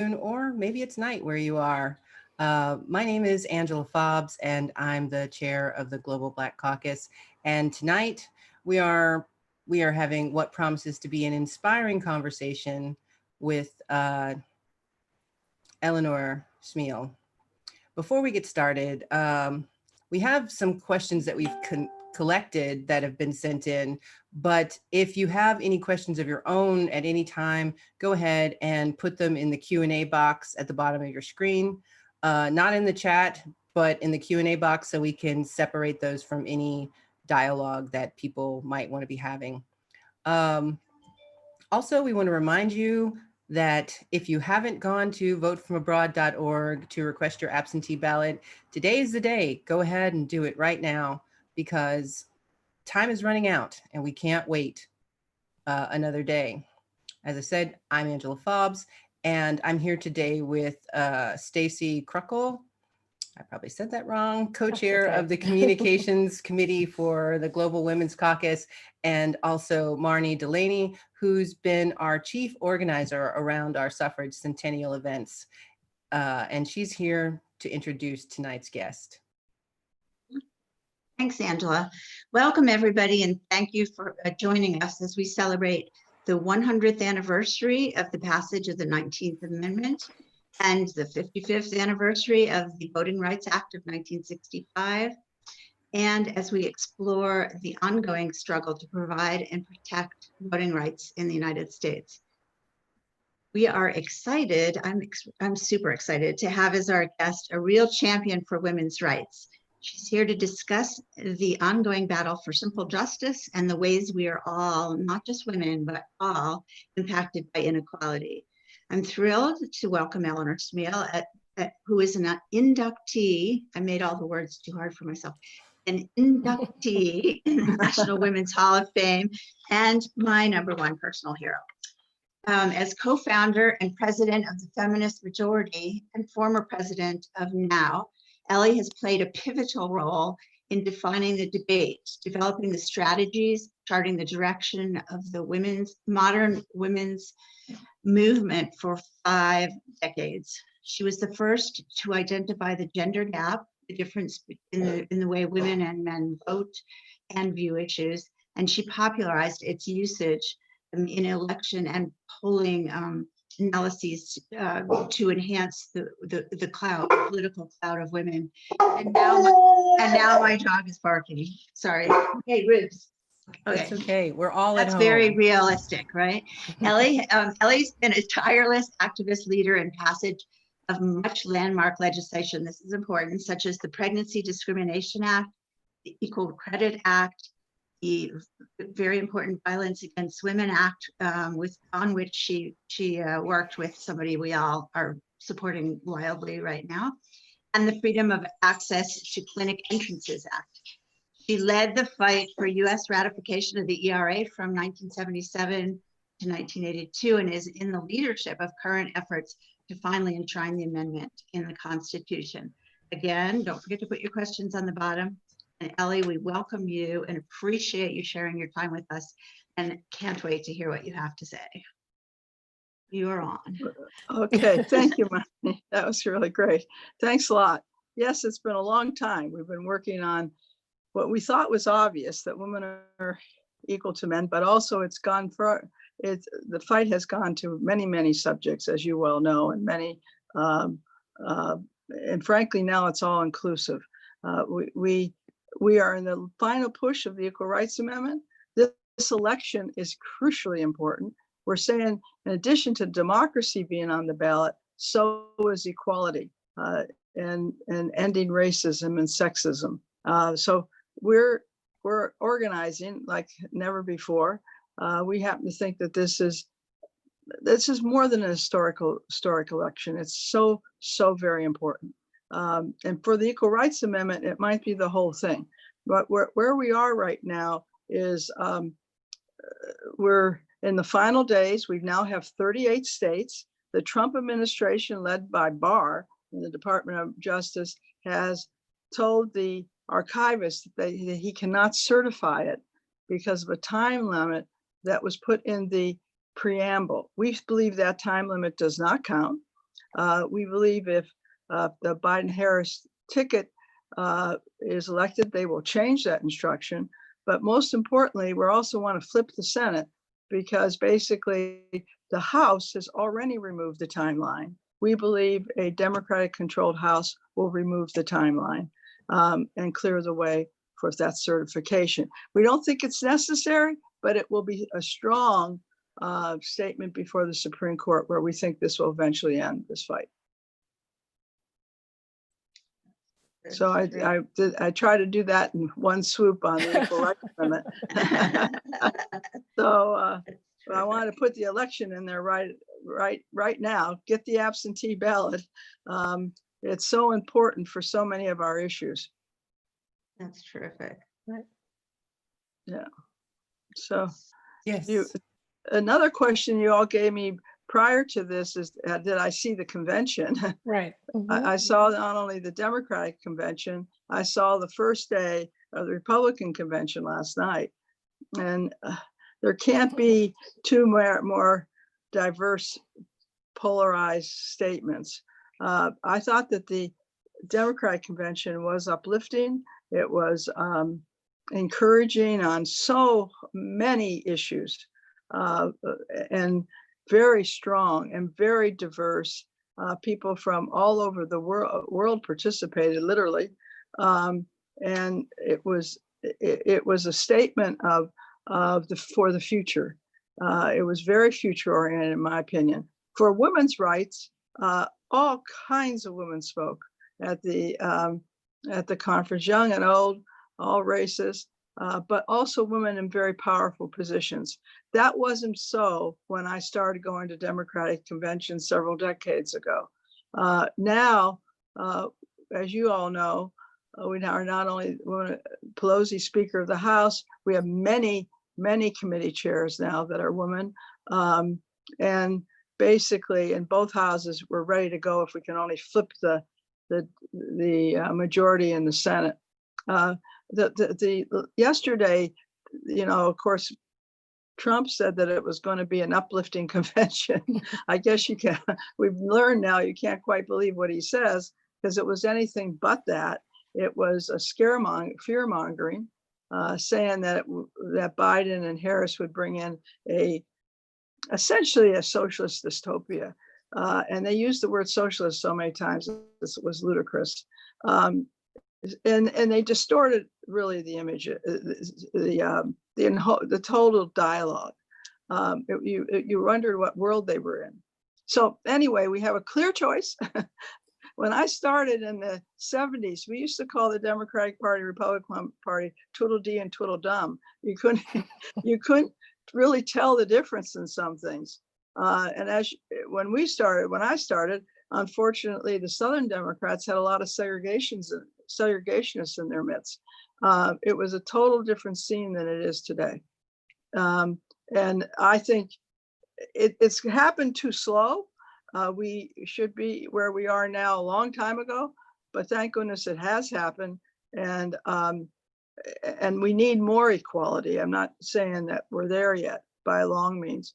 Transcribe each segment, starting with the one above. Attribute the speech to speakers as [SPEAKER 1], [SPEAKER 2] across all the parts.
[SPEAKER 1] or maybe it's night where you are. My name is Angela Fobbs, and I'm the chair of the Global Black Caucus. And tonight we are having what promises to be an inspiring conversation with Eleanor Smeal. Before we get started, we have some questions that we've collected that have been sent in, but if you have any questions of your own at any time, go ahead and put them in the Q&A box at the bottom of your screen, not in the chat, but in the Q&A box so we can separate those from any dialogue that people might want to be having. Also, we want to remind you that if you haven't gone to votefromabroad.org to request your absentee ballot, today is the day. Go ahead and do it right now because time is running out and we can't wait another day. As I said, I'm Angela Fobbs, and I'm here today with Stacy Kruckle. I probably said that wrong, co-chair of the Communications Committee for the Global Women's Caucus, and also Marnie Delaney, who's been our chief organizer around our suffrage centennial events. And she's here to introduce tonight's guest.
[SPEAKER 2] Thanks, Angela. Welcome, everybody, and thank you for joining us as we celebrate the 100th anniversary of the passage of the 19th Amendment and the 55th anniversary of the Voting Rights Act of 1965, and as we explore the ongoing struggle to provide and protect voting rights in the United States. We are excited, I'm super excited to have as our guest a real champion for women's rights. She's here to discuss the ongoing battle for simple justice and the ways we are all, not just women, but all impacted by inequality. I'm thrilled to welcome Eleanor Smeal, who is an inductee. I made all the words too hard for myself. An inductee in the National Women's Hall of Fame and my #1 personal hero. As co-founder and president of the Feminist Majority and former president of NOW, Ellie has played a pivotal role in defining the debate, developing the strategies, charting the direction of the modern women's movement for 5 decades. She was the first to identify the gender gap, the difference in the way women and men vote and view issues, and she popularized its usage in election and polling analyses to enhance the political clout of women. And now my dog is barking. Sorry. Hey, Ribs.
[SPEAKER 1] Okay. That's okay. We're all
[SPEAKER 2] That's
[SPEAKER 1] at home.
[SPEAKER 2] Very realistic, right? Ellie's been a tireless activist leader in passage of much landmark legislation. This is important, such as the Pregnancy Discrimination Act, the Equal Credit Act, the very important Violence Against Women Act, on which she worked with somebody we all are supporting wildly right now, and the Freedom of Access to Clinic Entrances Act. She led the fight for U.S. ratification of the ERA from 1977 to 1982 and is in the leadership of current efforts to finally enshrine the amendment in the Constitution. Again, don't forget to put your questions on the bottom. And Ellie, we welcome you and appreciate you sharing your time with us and can't wait to hear what you have to say. You are on.
[SPEAKER 3] Okay, thank you, Marnie. That was really great. Thanks a lot. Yes, it's been a long time. We've been working on what we thought was obvious, that women are equal to men, but also the fight has gone to many, many subjects, as you well know, and many, and frankly, now it's all inclusive. We are in the final push of the Equal Rights Amendment. This election is crucially important. We're saying, in addition to democracy being on the ballot, so is equality and ending racism and sexism. So we're organizing like never before. We happen to think that this is more than an historic election. It's so very important. And for the Equal Rights Amendment, it might be the whole thing. But where we are right now is we're in the final days. We now have 38 states. The Trump administration, led by Barr in the Department of Justice, has told the archivist that he cannot certify it because of a time limit that was put in the preamble. We believe that time limit does not count. We believe if the Biden-Harris ticket is elected, they will change that instruction. But most importantly, we also want to flip the Senate, because basically the House has already removed the timeline. We believe a Democratic-controlled House will remove the timeline and clear the way for that certification. We don't think it's necessary, but it will be a strong statement before the Supreme Court where we think this will eventually end this fight. So I try to do that in one swoop on the Equal Rights Amendment. So I want to put the election in there right now. Get the absentee ballot. It's so important for so many of our issues.
[SPEAKER 2] That's terrific.
[SPEAKER 3] Yeah. So
[SPEAKER 1] Yes.
[SPEAKER 3] Another question you all gave me prior to this is, did I see the convention?
[SPEAKER 4] Right.
[SPEAKER 3] I saw not only the Democratic convention, I saw the first day of the Republican convention last night. And there can't be two more diverse, polarized statements. I thought that the Democratic convention was uplifting. It was encouraging on so many issues, and very strong and very diverse. People from all over the world participated, literally, and it was a statement for the future. It was very future oriented, in my opinion. For women's rights, all kinds of women spoke at the conference, young and old, all races, but also women in very powerful positions. That wasn't so when I started going to Democratic conventions several decades ago. Now, as you all know, we are not only Pelosi Speaker of the House, we have many committee chairs now that are women. And basically in both houses, we're ready to go if we can only flip the majority in the Senate. Yesterday, of course, Trump said that it was going to be an uplifting convention. I guess we've learned now you can't quite believe what he says, because it was anything but that. It was a fear mongering, saying that Biden and Harris would bring in essentially a socialist dystopia. And they used the word socialist so many times, it was ludicrous. And they distorted really the image, the total dialogue. You wondered what world they were in. So anyway, we have a clear choice. When I started in the 70s, we used to call the Democratic Party, Republican Party, Tweedledee and Tweedledum. You couldn't really tell the difference in some things. And when I started, unfortunately, the Southern Democrats had a lot of segregationists in their midst. It was a total different scene than it is today. And I think it's happened too slow. We should be where we are now a long time ago, but thank goodness it has happened. And we need more equality. I'm not saying that we're there yet by a long means.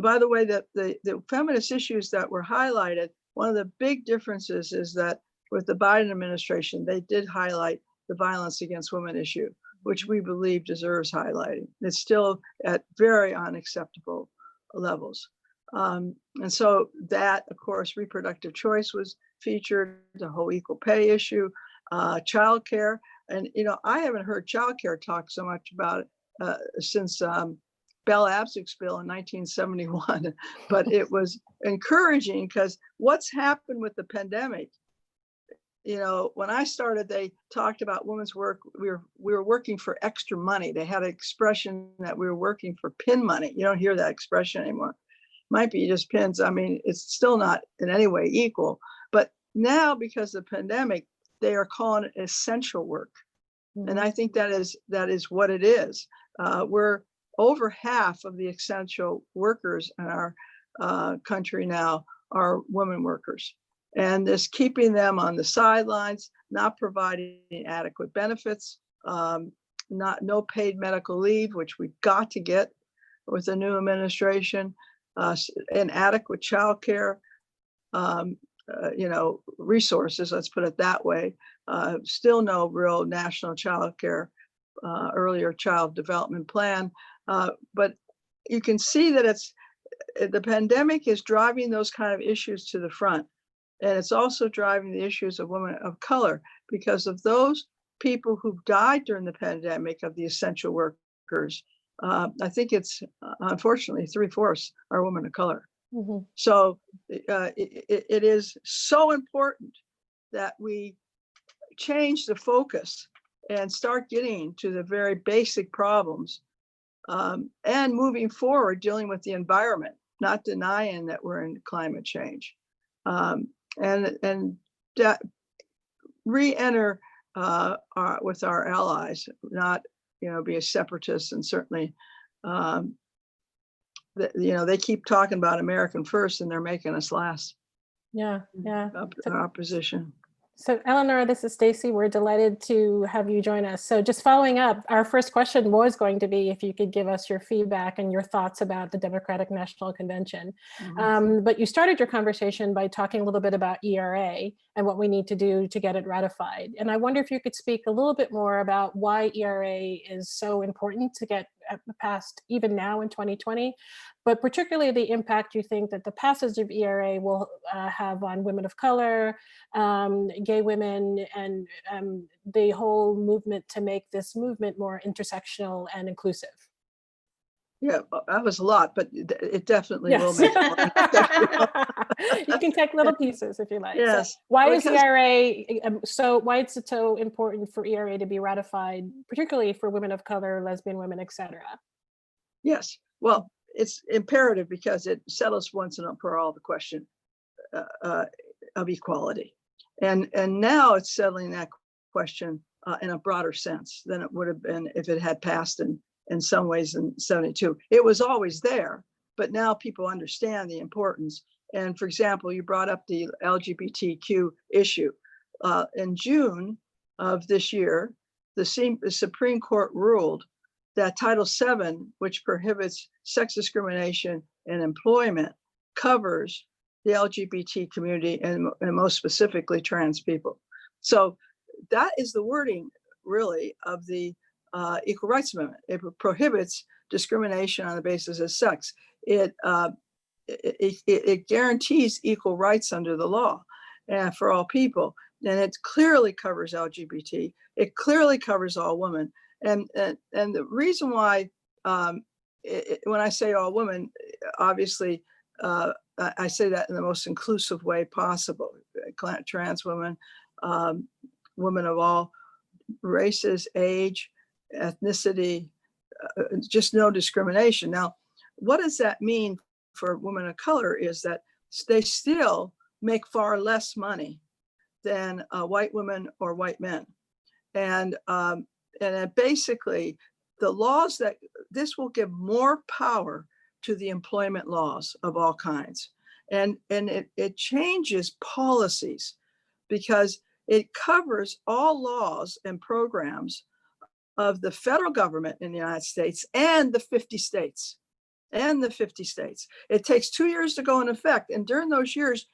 [SPEAKER 3] By the way, the feminist issues that were highlighted, one of the big differences is that with the Biden administration, they did highlight the violence against women issue, which we believe deserves highlighting. It's still at very unacceptable levels. And so that, of course, reproductive choice was featured, the whole equal pay issue, childcare. And, I haven't heard childcare talk so much about it since Bell Abzug's bill in 1971, but it was encouraging because what's happened with the pandemic, when I started, they talked about women's work. We were working for extra money. They had an expression that we were working for pin money. You don't hear that expression anymore. Might be just pins. I mean, it's still not in any way equal. But now, because of the pandemic, they are calling it essential work. Mm-hmm. And I think that is what it is. We're over half of the essential workers in our country now are women workers. And this keeping them on the sidelines, not providing adequate benefits, no paid medical leave, which we've got to get with the new administration, inadequate childcare, resources, let's put it that way. Still no real national child care, earlier child development plan. But you can see that the pandemic is driving those kind of issues to the front. And it's also driving the issues of women of color, because of those people who died during the pandemic, of the essential workers. I think it's unfortunately 3/4 are women of color.
[SPEAKER 4] Mhm.
[SPEAKER 3] So it is so important that we change the focus and start getting to the very basic problems, and moving forward, dealing with the environment, not denying that we're in climate change, and re-enter with our allies, not be a separatist. And certainly they keep talking about American first, and they're making us last.
[SPEAKER 4] Yeah, yeah.
[SPEAKER 3] Our position.
[SPEAKER 4] So Eleanor, this is Stacy. We're delighted to have you join us. So just following up, our first question was going to be if you could give us your feedback and your thoughts about the Democratic National Convention. But you started your conversation by talking a little bit about ERA and what we need to do to get it ratified. And I wonder if you could speak a little bit more about why ERA is so important to get passed even now in 2020, but particularly the impact you think that the passage of ERA will have on women of color, gay women, and the whole movement to make this movement more intersectional and inclusive.
[SPEAKER 3] Yeah, that was a lot, but it definitely will
[SPEAKER 4] Yes.
[SPEAKER 3] make it more intersectional.
[SPEAKER 4] You can take little pieces if you like.
[SPEAKER 3] Yes.
[SPEAKER 4] So why is
[SPEAKER 3] because-
[SPEAKER 4] ERA why is it so important for ERA to be ratified, particularly for women of color, lesbian women, etc.?
[SPEAKER 3] Yes. Well, it's imperative because it settles once and for all the question of equality, and now it's settling that question in a broader sense than it would have been if it had passed in some ways in 72. It was always there, but now people understand the importance. And for example, you brought up the LGBTQ issue. In June of this year, the Supreme Court ruled that Title VII, which prohibits sex discrimination in employment, covers the LGBT community and most specifically trans people. So that is the wording really of the Equal Rights Amendment. It prohibits discrimination on the basis of sex. It guarantees equal rights under the law and for all people. And it clearly covers LGBT. It clearly covers all women. And the reason why, when I say all women, obviously, I say that in the most inclusive way possible. Trans women, women of all races, age, ethnicity, just no discrimination. Now, what does that mean for women of color is that they still make far less money than white women or white men. And basically, the laws that this will give more power to the employment laws of all kinds. And it changes policies because it covers all laws and programs of the federal government in the United States and the 50 states. It takes 2 years to go in effect. And during those years,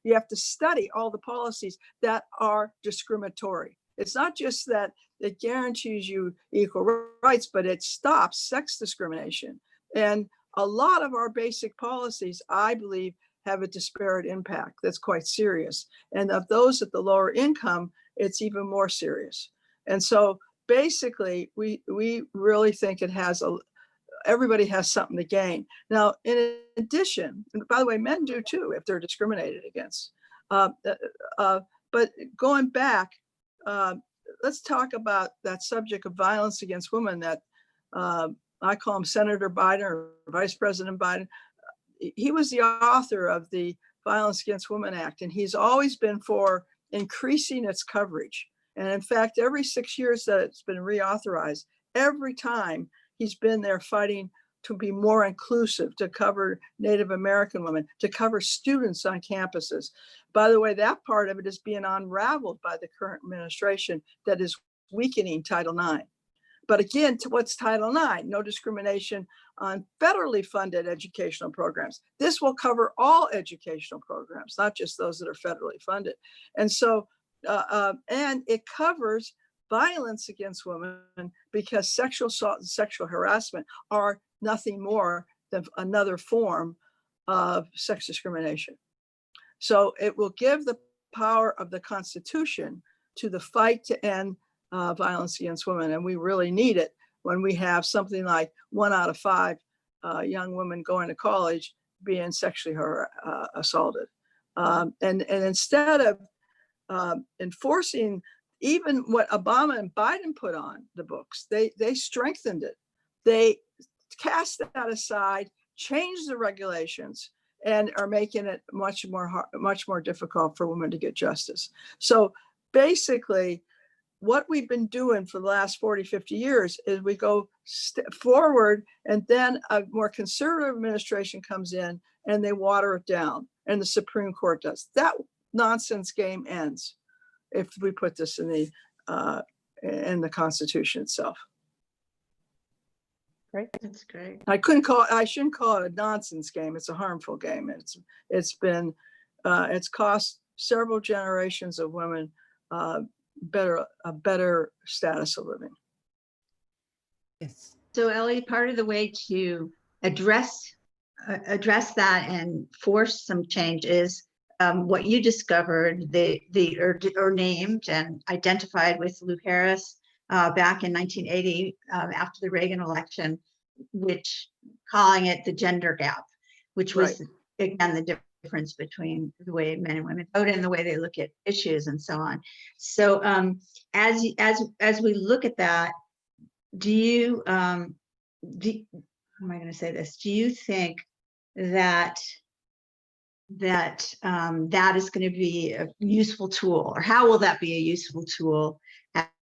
[SPEAKER 3] you have to study all the policies that are discriminatory. It's not just that it guarantees you equal rights, but it stops sex discrimination. And a lot of our basic policies, I believe, have a disparate impact that's quite serious. And of those at the lower income, it's even more serious. And so basically, we really think it has everybody has something to gain. Now, in addition, and by the way, men do too if they're discriminated against. But going back, let's talk about that subject of violence against women that I call him Senator Biden or Vice President Biden. He was the author of the Violence Against Women Act, and he's always been for increasing its coverage. And in fact, every 6 years that it's been reauthorized, every time he's been there fighting to be more inclusive, to cover Native American women, to cover students on campuses. By the way, that part of it is being unraveled by the current administration that is weakening Title IX. But again, to what's Title IX? No discrimination on federally funded educational programs. This will cover all educational programs, not just those that are federally funded. And so, and it covers violence against women, because sexual assault and sexual harassment are nothing more than another form of sex discrimination. So it will give the power of the Constitution to the fight to end violence against women. And we really need it when we have something like 1 out of 5 young women going to college being sexually assaulted. And instead of enforcing even what Obama and Biden put on the books, they strengthened it. They cast that aside, changed the regulations, and are making it much more difficult for women to get justice. So basically, what we've been doing for the last 40, 50 years is we go forward, and then a more conservative administration comes in and they water it down, and the Supreme Court does. That nonsense game ends if we put this in the Constitution itself.
[SPEAKER 4] Great.
[SPEAKER 2] That's great.
[SPEAKER 3] I shouldn't call it a nonsense game. It's a harmful game. It's cost several generations of women a better status of living.
[SPEAKER 1] Yes.
[SPEAKER 2] So Ellie, part of the way to address that and force some change is what you discovered, or named and identified with Lou Harris back in 1980 after the Reagan election, which calling it the gender gap, which was again the difference between the way men and women vote and the way they look at issues and so on. So as we look at that, how am I going to say this? Do you think that that is going to be a useful tool, or how will that be a useful tool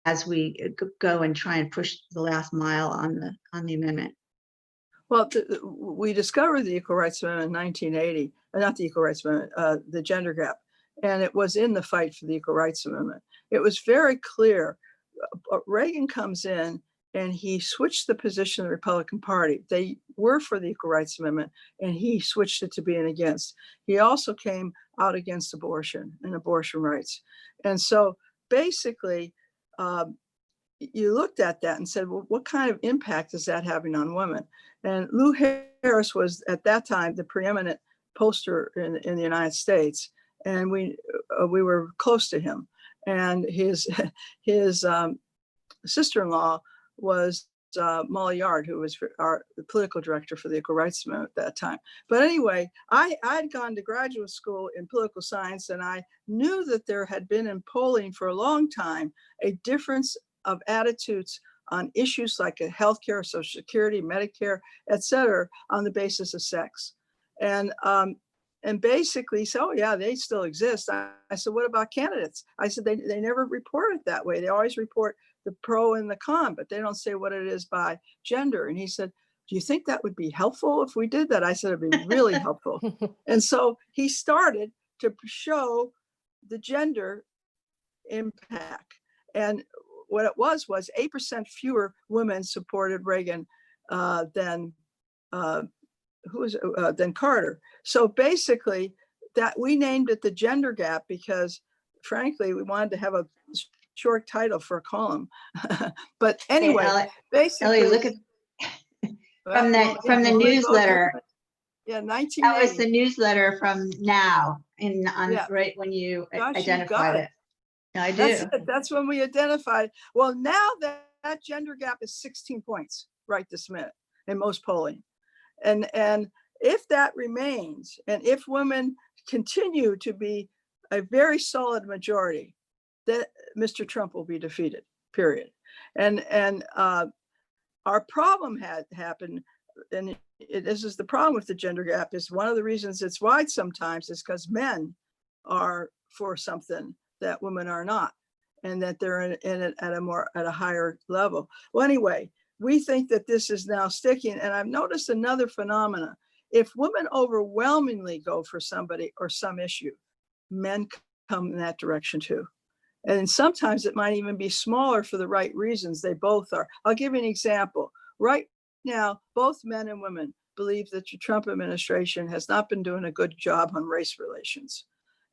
[SPEAKER 2] as we go and try and push the last mile on the amendment?
[SPEAKER 3] Well, we discovered the Equal Rights Amendment in 1980, not the Equal Rights Amendment, the gender gap, and it was in the fight for the Equal Rights Amendment. It was very clear. Reagan comes in and he switched the position of the Republican Party. They were for the Equal Rights Amendment, and he switched it to being against. He also came out against abortion and abortion rights. And so basically, you looked at that and said, well, what kind of impact is that having on women? And Lou Harris was at that time the preeminent poster in the United States, and we were close to him. And his sister-in-law was Molly Yard, who was the political director for the Equal Rights Amendment at that time. But anyway, I'd gone to graduate school in political science, and I knew that there had been in polling for a long time a difference of attitudes on issues like healthcare, Social Security, Medicare, et cetera, on the basis of sex. And basically, so yeah, they still exist. I said, what about candidates? I said, they never report it that way. They always report the pro and the con, but they don't say what it is by gender. And he said, do you think that would be helpful if we did that? I said, it'd be really helpful. And so he started to show the gender impact. And what it was 8% fewer women supported Reagan than Carter. So basically, that we named it the gender gap because, frankly, we wanted to have a short title for a column. But anyway,
[SPEAKER 2] Ellie,
[SPEAKER 3] basically,
[SPEAKER 2] Ellie, look at from the newsletter.
[SPEAKER 3] Yeah, 1980.
[SPEAKER 2] That was the newsletter from now, right when you identified it. I do.
[SPEAKER 3] That's when we identified. Well, now that gender gap is 16 points right this minute in most polling. And if that remains, and if women continue to be a very solid majority, that Mr. Trump will be defeated, period. And our problem had happened, and this is the problem with the gender gap, is one of the reasons it's wide sometimes is because men are for something that women are not, and that they're in it at a higher level. Well, anyway, we think that this is now sticking. And I've noticed another phenomena. If women overwhelmingly go for somebody or some issue, men come in that direction too. And sometimes it might even be smaller for the right reasons. They both are. I'll give you an example. Right now, both men and women believe that the Trump administration has not been doing a good job on race relations.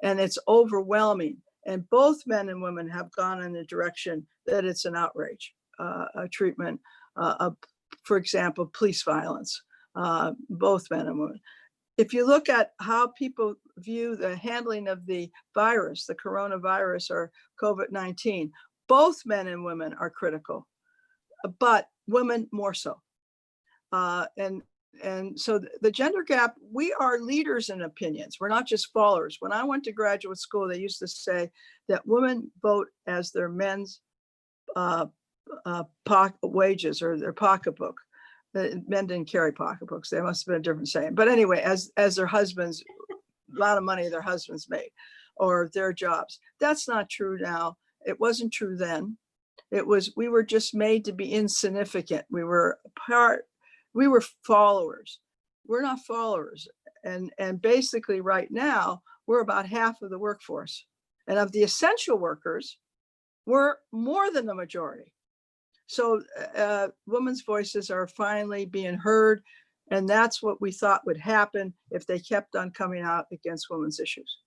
[SPEAKER 3] And it's overwhelming. And both men and women have gone in the direction that it's an outrage, a treatment of, for example, police violence, both men and women. If you look at how people view the handling of the virus, the coronavirus or COVID-19, both men and women are critical, but women more so. And so the gender gap, we are leaders in opinions. We're not just followers. When I went to graduate school, they used to say that women vote as their men's wages or their pocketbook. Men didn't carry pocketbooks. They must have been a different saying. But anyway, as their husbands, a lot of money their husbands made, or their jobs. That's not true now. It wasn't true then. We were just made to be insignificant. We were followers. We're not followers. And basically right now, we're about half of the workforce. And of the essential workers, we're more than the majority. So women's voices are finally being heard. And that's what we thought would happen if they kept on coming out against women's issues.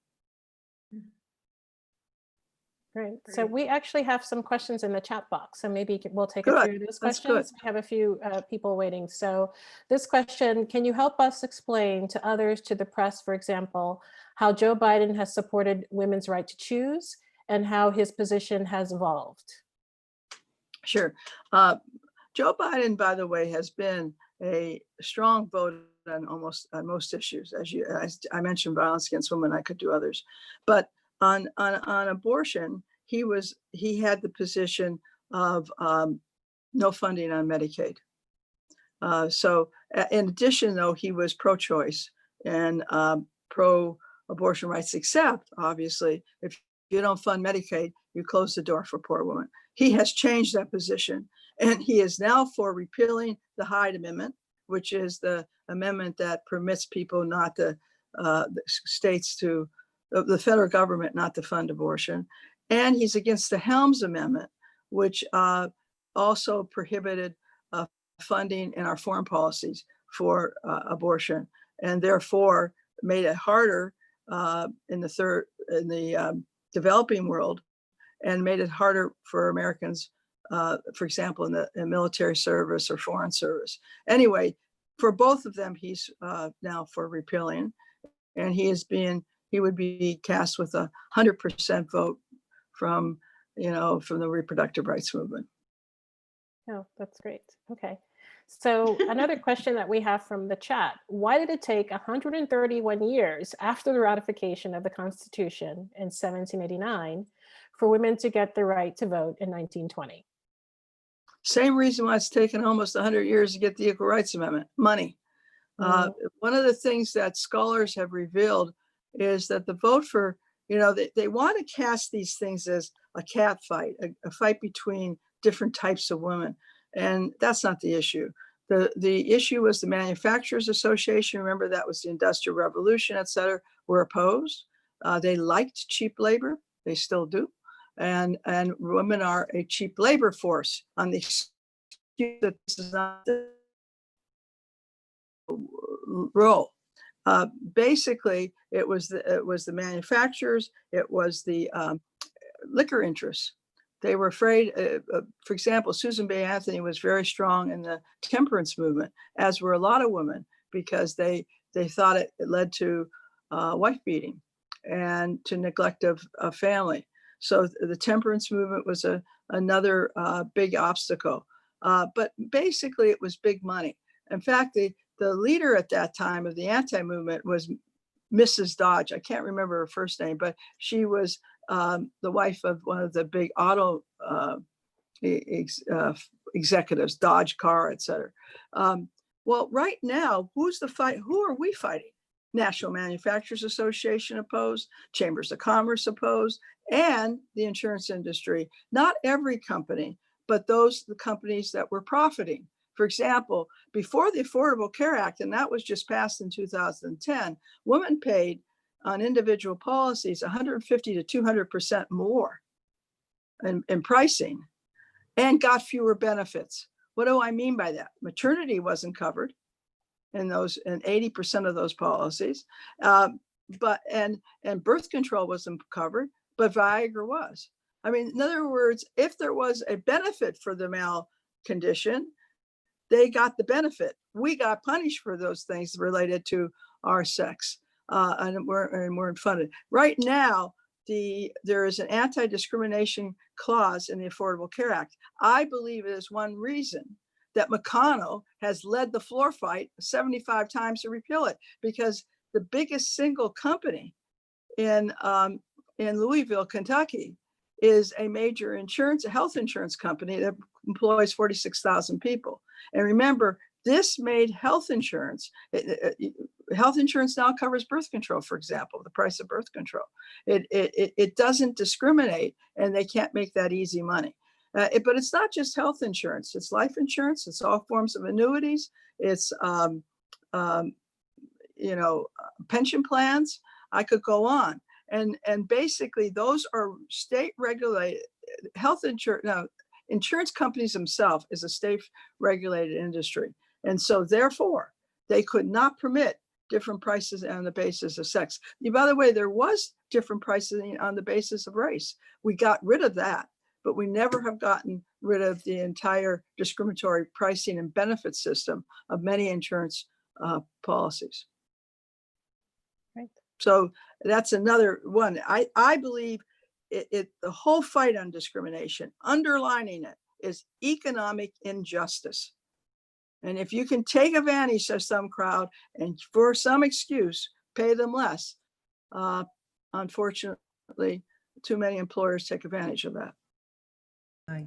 [SPEAKER 4] Great. So we actually have some questions in the chat box. So maybe we'll take
[SPEAKER 3] Good.
[SPEAKER 4] a few of those
[SPEAKER 3] That's
[SPEAKER 4] questions.
[SPEAKER 3] good.
[SPEAKER 4] We have a few people waiting. So this question, can you help us explain to others, to the press, for example, how Joe Biden has supported women's right to choose and how his position has evolved?
[SPEAKER 3] Sure. Joe Biden, by the way, has been a strong vote on most issues. As I mentioned, violence against women, I could do others. But on abortion, he had the position of no funding on Medicaid. So in addition, though, he was pro-choice and pro-abortion rights, except obviously, if you don't fund Medicaid, you close the door for poor women. He has changed that position, and he is now for repealing the Hyde Amendment, which is the amendment that permits people not to, the states to, the federal government not to fund abortion. And he's against the Helms Amendment, which also prohibited funding in our foreign policies for abortion, and therefore made it harder in the developing world, and made it harder for Americans, for example, in the military service or foreign service. Anyway, for both of them, he's now for repealing, and he would be cast with 100% vote from the reproductive rights movement.
[SPEAKER 4] Oh, that's great. Okay. So another question that we have from the chat: why did it take 131 years after the ratification of the Constitution in 1789 for women to get the right to vote in 1920?
[SPEAKER 3] Same reason why it's taken almost 100 years to get the Equal Rights Amendment: money. One of the things that scholars have revealed is that the vote for, they want to cast these things as a cat fight, a fight between different types of women. And that's not the issue. The issue was the Manufacturers Association. Remember, that was the Industrial Revolution, et cetera, were opposed. They liked cheap labor. They still do. And women are a cheap labor force on the excuse that this is not the role. Basically, it was the manufacturers. It was the liquor interests. They were afraid. For example, Susan B. Anthony was very strong in the temperance movement, as were a lot of women, because they thought it led to wife beating and to neglect of family. So the temperance movement was another big obstacle. But basically, it was big money. In fact, the leader at that time of the anti-movement was Mrs. Dodge. I can't remember her first name, but she was the wife of one of the big auto executives, Dodge car, et cetera. Well, right now, who's the fight? Who are we fighting? National Manufacturers Association opposed, Chambers of Commerce opposed, and the insurance industry. Not every company, but the companies that were profiting. For example, before the Affordable Care Act, and that was just passed in 2010, women paid on individual policies 150 to 200% more in pricing and got fewer benefits. What do I mean by that? Maternity wasn't covered in 80% of those policies, but birth control wasn't covered, but Viagra was. I mean, in other words, if there was a benefit for the male condition, they got the benefit. We got punished for those things related to our sex, and weren't funded. Right now, there is an anti-discrimination clause in the Affordable Care Act. I believe it is one reason that McConnell has led the floor fight 75 times to repeal it, because the biggest single company in Louisville, Kentucky, is a major health insurance company that employs 46,000 people. And remember, this made health insurance. Health insurance now covers birth control, for example, the price of birth control. It doesn't discriminate, and they can't make that easy money. But it's not just health insurance. It's life insurance. It's all forms of annuities. It's pension plans. I could go on. And basically, those are state regulated health insurance. Now, insurance companies themselves is a state regulated industry. And so therefore, they could not permit different prices on the basis of sex. By the way, there was different pricing on the basis of race. We got rid of that, but we never have gotten rid of the entire discriminatory pricing and benefit system of many insurance policies.
[SPEAKER 4] Right.
[SPEAKER 3] So that's another one. I believe the whole fight on discrimination, underlining it, is economic injustice. And if you can take advantage of some crowd and for some excuse, pay them less, unfortunately, too many employers take advantage of that.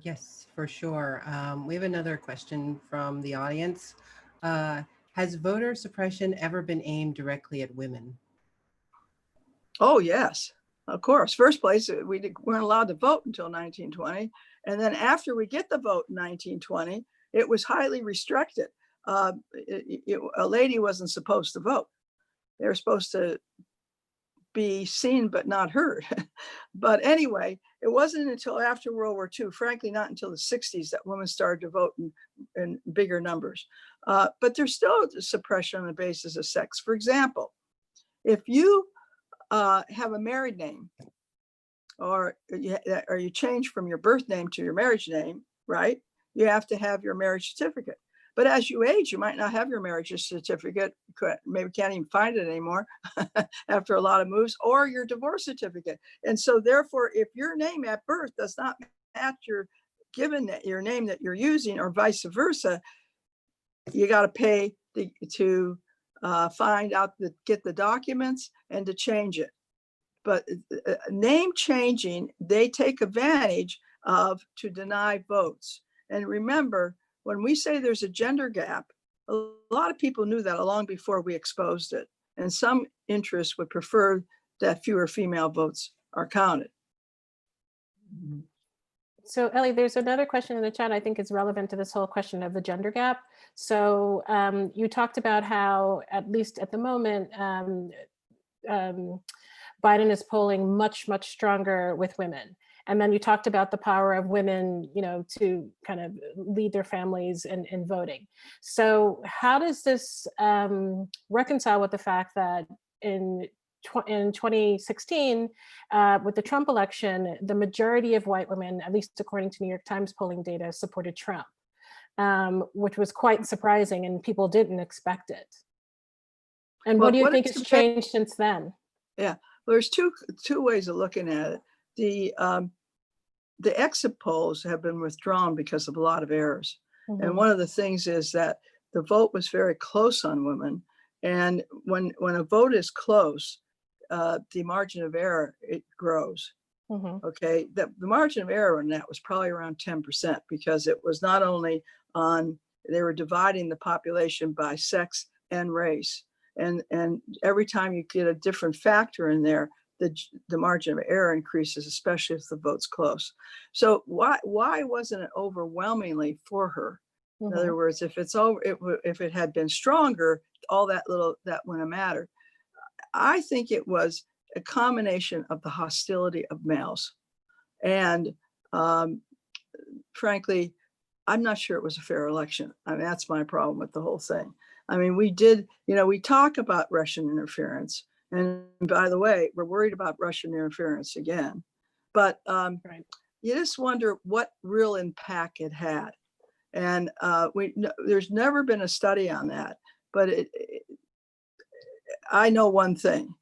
[SPEAKER 1] Yes, for sure. We have another question from the audience. Has voter suppression ever been aimed directly at women?
[SPEAKER 3] Oh, yes, of course. First place, we weren't allowed to vote until 1920. And then after we get the vote in 1920, it was highly restricted. A lady wasn't supposed to vote. They were supposed to be seen but not heard. But anyway, it wasn't until after World War II, frankly, not until the 60s, that women started to vote in bigger numbers. But there's still suppression on the basis of sex. For example, if you have a married name, or you change from your birth name to your marriage name, right? You have to have your marriage certificate. But as you age, you might not have your marriage certificate, maybe can't even find it anymore after a lot of moves, or your divorce certificate. And so therefore, if your name at birth does not match your name that you're using, or vice versa, you got to pay to find out, get the documents and to change it. But name changing, they take advantage of to deny votes. And remember, when we say there's a gender gap, a lot of people knew that long before we exposed it. And some interests would prefer that fewer female votes are counted.
[SPEAKER 4] So Ellie, there's another question in the chat I think is relevant to this whole question of the gender gap. So you talked about how, at least at the moment, Biden is polling much, much stronger with women. And then you talked about the power of women, to kind of lead their families in voting. So how does this reconcile with the fact that in 2016, with the Trump election, the majority of white women, at least according to New York Times polling data, supported Trump, which was quite surprising, and people didn't expect it. And what do you think has changed since then?
[SPEAKER 3] Yeah, well, there's two ways of looking at it. The exit polls have been withdrawn because of a lot of errors. Mm-hmm. And one of the things is that the vote was very close on women. And when a vote is close, the margin of error, it grows. Mm-hmm. Okay, the margin of error in that was probably around 10%, because it was not only they were dividing the population by sex and race. And every time you get a different factor in there, the margin of error increases, especially if the vote's close. So why wasn't it overwhelmingly for her? Mm-hmm. In other words, if it had been stronger, all that wouldn't matter. I think it was a combination of the hostility of males and frankly, I'm not sure it was a fair election. I mean, that's my problem with the whole thing. I mean, we did, we talk about Russian interference. And by the way, we're worried about Russian interference again. But
[SPEAKER 4] Right.
[SPEAKER 3] you just wonder what real impact it had. And there's never been a study on that. But I know one thing.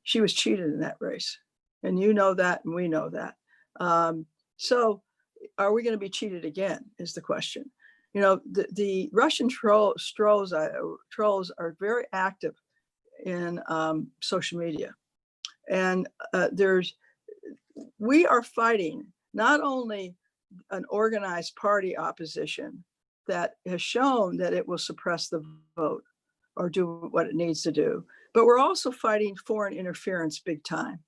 [SPEAKER 3] She was cheated in that race. And you know that, and we know that. So are we going to be cheated again is the question. The Russian trolls are very active in social media. And we are fighting not only an organized party opposition that has shown that it will suppress the vote or do what it needs to do, but we're also fighting foreign interference big time.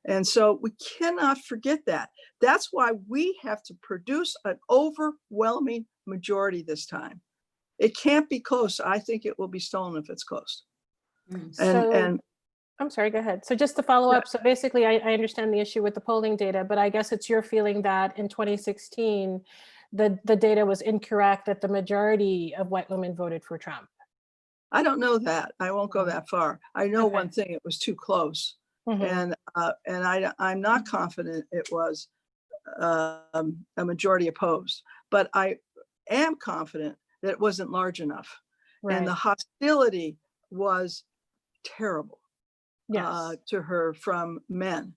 [SPEAKER 3] And so we cannot forget that. That's why we have to produce an overwhelming majority this time. It can't be close. I think it will be stolen if it's close.
[SPEAKER 4] So I'm sorry, go ahead. So just to follow
[SPEAKER 3] Yeah.
[SPEAKER 4] up, so basically I understand the issue with the polling data, but I guess it's your feeling that in 2016, the data was incorrect, that the majority of white women voted for Trump.
[SPEAKER 3] I don't know that. I won't go that far. I know
[SPEAKER 4] Okay.
[SPEAKER 3] one thing, it was too close.
[SPEAKER 4] Mhm.
[SPEAKER 3] And I'm not confident it was a majority opposed, but I am confident that it wasn't large enough. And the
[SPEAKER 4] Right.
[SPEAKER 3] hostility was terrible
[SPEAKER 4] Yes.
[SPEAKER 3] to her from men.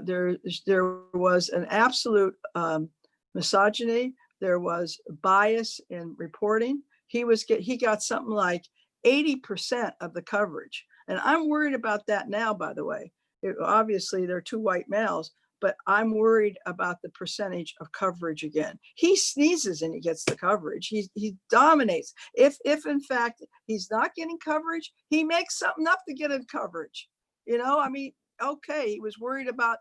[SPEAKER 3] There was an absolute misogyny. There was bias in reporting. He got something like 80% of the coverage. And I'm worried about that now, by the way. Obviously, they're two white males, but I'm worried about the percentage of coverage again. He sneezes and he gets the coverage. He dominates. If in fact he's not getting coverage, he makes something up to get coverage. I mean, okay, he was worried about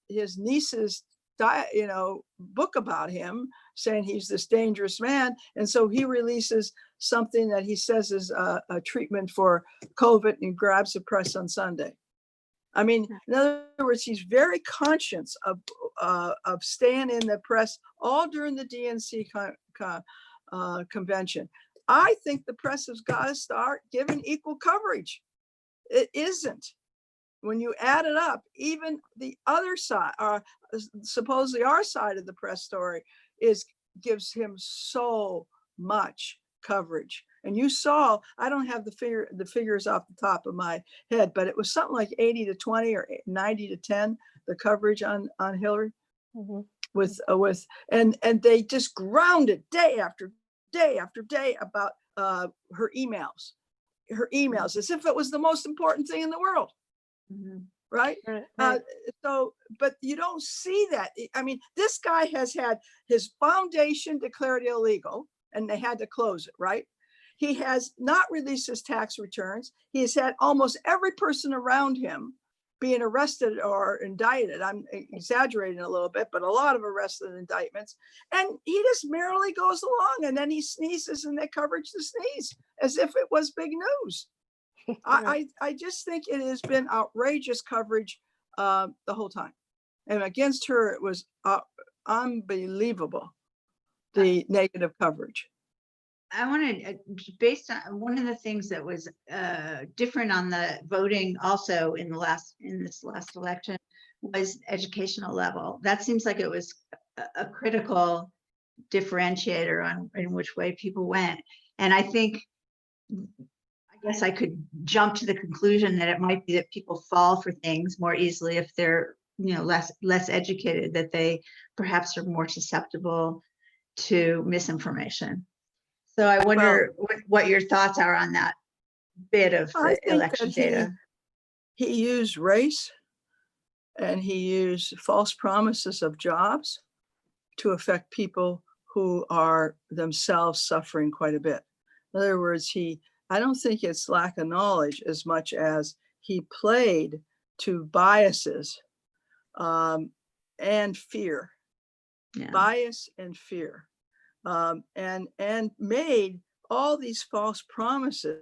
[SPEAKER 3] his niece's book about him, saying he's this dangerous man. And so he releases something that he says is a treatment for COVID and grabs the press on Sunday. I mean, in other words, he's very conscious of staying in the press all during the DNC convention. I think the press has got to start giving equal coverage. It isn't. When you add it up, even the other side, supposedly our side of the press story, gives him so much coverage. And you saw, I don't have the figures off the top of my head, but it was something like 80 to 20 or 90 to 10, the coverage on Hillary. Mm-hmm. And they just grounded day after day after day about her emails as if it was the most important thing in the world. Mm-hmm. Right. But you don't see that. I mean, this guy has had his foundation declared illegal and they had to close it. Right. He has not released his tax returns. He has had almost every person around him being arrested or indicted. I'm exaggerating a little bit, but a lot of arrests and indictments. And he just merrily goes along and then he sneezes and they coverage the sneeze as if it was big news. I just think it has been outrageous coverage the whole time. And against her, it was unbelievable, the negative coverage.
[SPEAKER 2] I wanted, based on one of the things that was different on the voting also in this last election was educational level. That seems like it was a critical differentiator on in which way people went. And I guess I could jump to the conclusion that it might be that people fall for things more easily if they're, less educated, that they perhaps are more susceptible to misinformation. So I wonder what your thoughts are on that bit of the election data.
[SPEAKER 3] He used race and he used false promises of jobs to affect people who are themselves suffering quite a bit. In other words, I don't think it's lack of knowledge as much as he played to biases and fear, bias and fear. And made all these false promises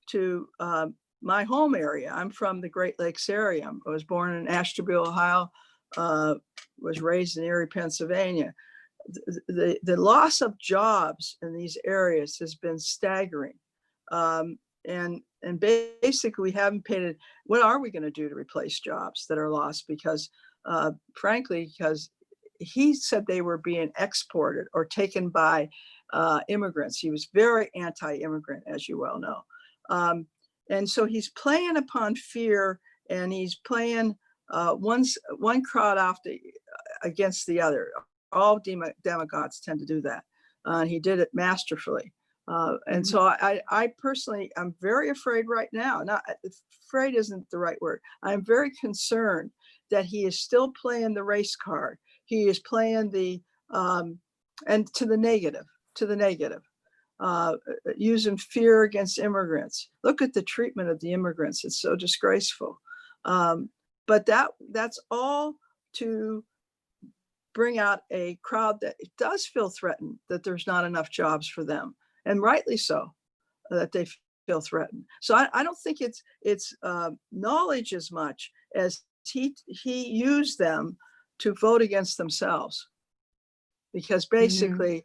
[SPEAKER 3] to my home area. I'm from the Great Lakes area. I was born in Ashtabula, Ohio, was raised in Erie, Pennsylvania. The loss of jobs in these areas has been staggering. And basically we haven't paid it. What are we going to do to replace jobs that are lost? Because frankly, because he said they were being exported or taken by immigrants. He was very anti-immigrant, as you well know. And so he's playing upon fear, and he's playing one crowd off against the other. All demagogues tend to do that. He did it masterfully. And so I personally, I'm very afraid right now. Not afraid isn't the right word. I'm very concerned that he is still playing the race card. He is playing the, and to the negative, using fear against immigrants. Look at the treatment of the immigrants. It's so disgraceful. But that's all to bring out a crowd that does feel threatened, that there's not enough jobs for them, and rightly so, that they feel threatened. So I don't think it's knowledge as much as he used them to vote against themselves, because basically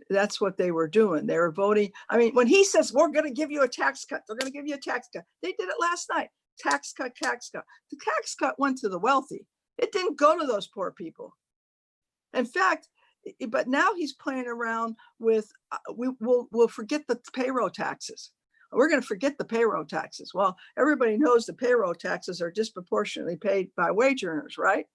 [SPEAKER 3] that's what they were doing. They were voting. I mean, when he says, we're going to give you a tax cut, they're going to give you a tax cut. They did it last night. Tax cut, tax cut. The tax cut went to the wealthy. It didn't go to those poor people. In fact, but now he's playing around with, we'll forget the payroll taxes. We're going to forget the payroll taxes. Well, everybody knows the payroll taxes are disproportionately paid by wage earners, right?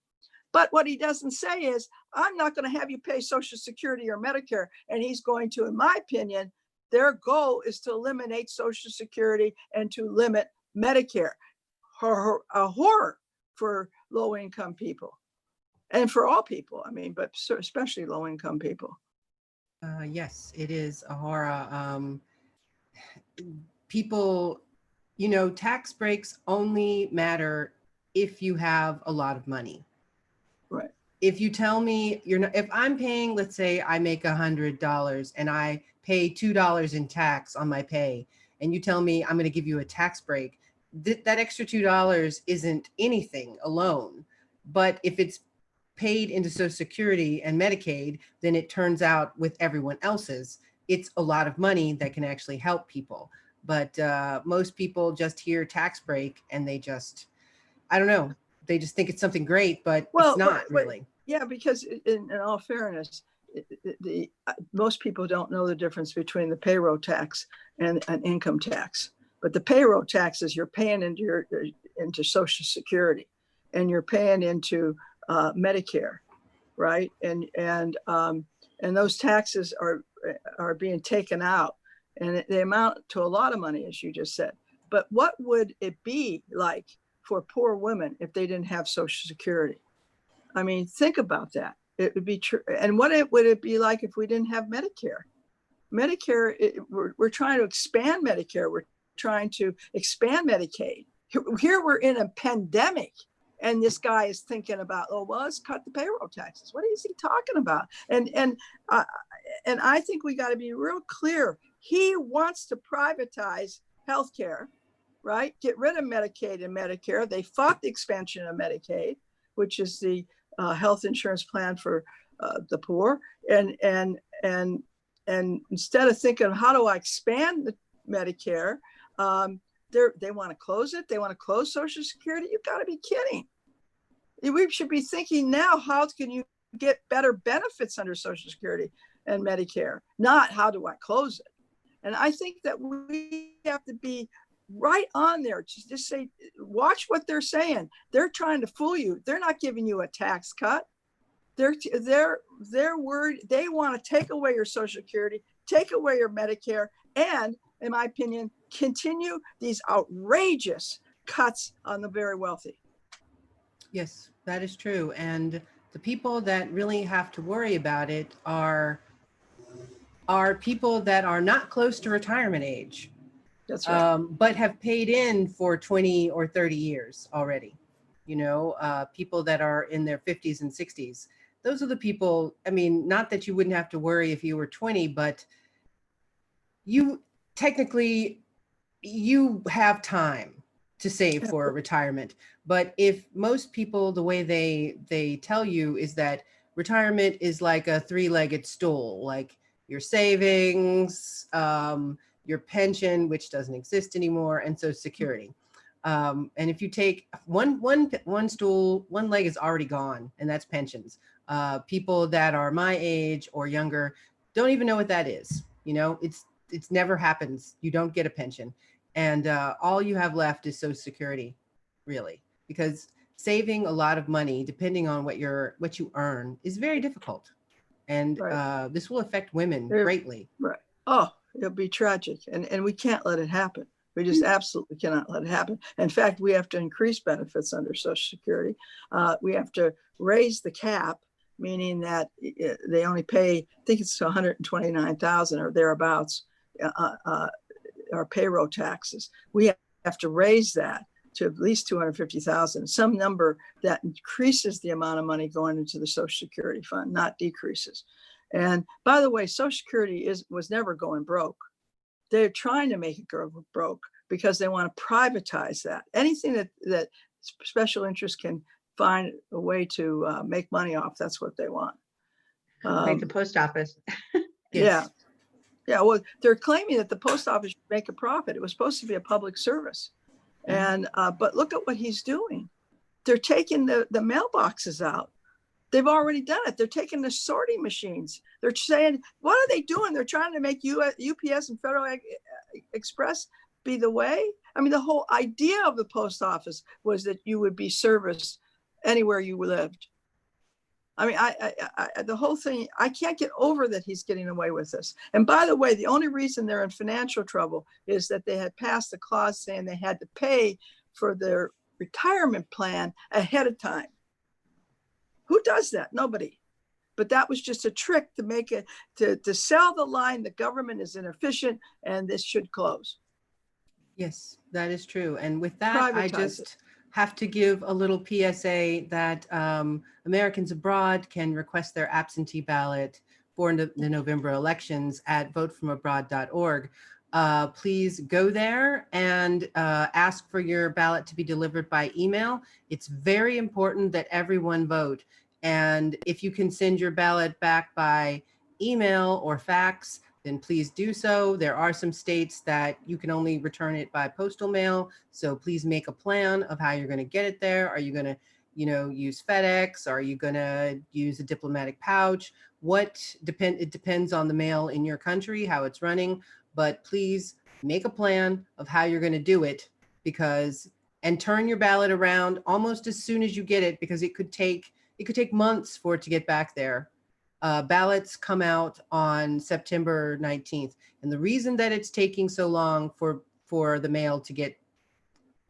[SPEAKER 3] But what he doesn't say is, I'm not going to have you pay Social Security or Medicare. And he's going to, in my opinion, their goal is to eliminate Social Security and to limit Medicare. A horror for low-income people. And for all people, I mean, but especially low-income people.
[SPEAKER 1] Yes, it is a horror. People, tax breaks only matter if you have a lot of money.
[SPEAKER 3] Right.
[SPEAKER 1] If you tell me if I'm paying, let's say I make $100 and I pay $2 in tax on my pay, and you tell me I'm going to give you a tax break, that extra $2 isn't anything alone. But if it's paid into Social Security and Medicaid, then it turns out with everyone else's, it's a lot of money that can actually help people. But most people just hear tax break and they just, I don't know, they just think it's something great, but it's not really.
[SPEAKER 3] Yeah, because in all fairness, most people don't know the difference between the payroll tax and an income tax. But the payroll taxes you're paying into Social Security, and you're paying into Medicare, right? And those taxes are being taken out, and they amount to a lot of money, as you just said. But what would it be like for poor women if they didn't have Social Security? I mean, think about that. It would be true. And what would it be like if we didn't have Medicare? Medicare, we're trying to expand Medicare. We're trying to expand Medicaid. Here we're in a pandemic, and this guy is thinking about, oh, well, let's cut the payroll taxes. What is he talking about? And I think we got to be real clear. He wants to privatize healthcare, right? Get rid of Medicaid and Medicare. They fought the expansion of Medicaid, which is the health insurance plan for the poor. And instead of thinking, how do I expand the Medicare? They want to close it. They want to close Social Security. You've got to be kidding. We should be thinking now, how can you get better benefits under Social Security and Medicare? Not how do I close it? And I think that we have to be right on there. Just say, watch what they're saying. They're trying to fool you. They're not giving you a tax cut. They're worried. They want to take away your Social Security, take away your Medicare, and, in my opinion, continue these outrageous cuts on the very wealthy.
[SPEAKER 1] Yes, that is true. And the people that really have to worry about it are people that are not close to retirement age.
[SPEAKER 3] That's right.
[SPEAKER 1] But have paid in for 20 or 30 years already. People that are in their 50s and 60s. Those are the people, I mean, not that you wouldn't have to worry if you were 20, but you technically, you have time to save for retirement. But if most people, the way they tell you is that retirement is like a three-legged stool, like your savings, your pension, which doesn't exist anymore, and Social Security. And if you take one stool, one leg is already gone, and that's pensions. People that are my age or younger don't even know what that is. You know, it's never happens. You don't get a pension. And all you have left is Social Security, really, because saving a lot of money, depending on what you earn, is very difficult. And
[SPEAKER 3] Right.
[SPEAKER 1] this will affect women greatly.
[SPEAKER 3] Right. Oh, it'll be tragic. And we can't let it happen. We just absolutely cannot let it happen. In fact, we have to increase benefits under Social Security. We have to raise the cap, meaning that they only pay, I think it's 129,000 or thereabouts, our payroll taxes. We have to raise that to at least 250,000, some number that increases the amount of money going into the Social Security fund, not decreases. And by the way, Social Security was never going broke. They're trying to make it go broke because they want to privatize that. Anything that special interest can find a way to make money off, that's what they want.
[SPEAKER 2] Like the post office.
[SPEAKER 3] Yes. Yeah, well, they're claiming that the post office should make a profit. It was supposed to be a public service. And but look at what he's doing. They're taking the mailboxes out. They've already done it. They're taking the sorting machines. They're saying, what are they doing? They're trying to make UPS and Federal Express be the way. I mean, the whole idea of the post office was that you would be serviced anywhere you lived. I mean, the whole thing, I can't get over that he's getting away with this. And by the way, the only reason they're in financial trouble is that they had passed a clause saying they had to pay for their retirement plan ahead of time. Who does that? Nobody. But that was just a trick to make it, to sell the line, the government is inefficient and this should close.
[SPEAKER 1] Yes, that is true. And with that, I just have to give a little PSA that Americans abroad can request their absentee ballot for the November elections at votefromabroad.org. Please go there and ask for your ballot to be delivered by email. It's very important that everyone vote. And if you can send your ballot back by email or fax, then please do so. There are some states that you can only return it by postal mail. So please make a plan of how you're going to get it there. Are you going to, use FedEx? Are you going to use a diplomatic pouch? It depends on the mail in your country, how it's running, but please make a plan of how you're going to do it and turn your ballot around almost as soon as you get it, because it could take months for it to get back there. Ballots come out on September 19th. And the reason that it's taking so long for the mail to get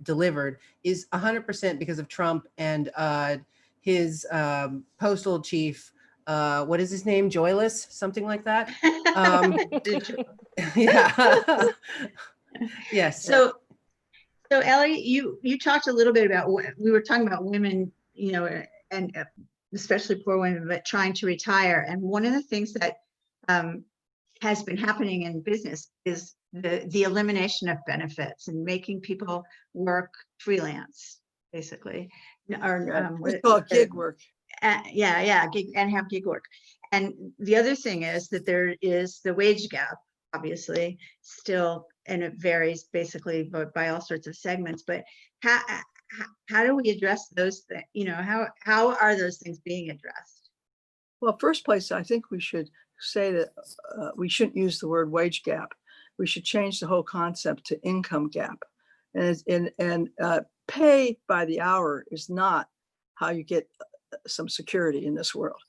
[SPEAKER 1] delivered is 100% because of Trump and his postal chief, what is his name? Joyless, something like that. Yeah. Yes.
[SPEAKER 2] So Ellie, you talked a little bit about, we were talking about women, and especially poor women, but trying to retire. And one of the things that has been happening in business is the elimination of benefits and making people work freelance, basically.
[SPEAKER 3] It's called gig work.
[SPEAKER 2] Gig, and have gig work. And the other thing is that there is the wage gap, obviously, still, and it varies basically by all sorts of segments. But how do we address those things? How are those things being addressed?
[SPEAKER 3] Well, first place, I think we should say that we shouldn't use the word wage gap. We should change the whole concept to income gap. And pay by the hour is not how you get some security in this world.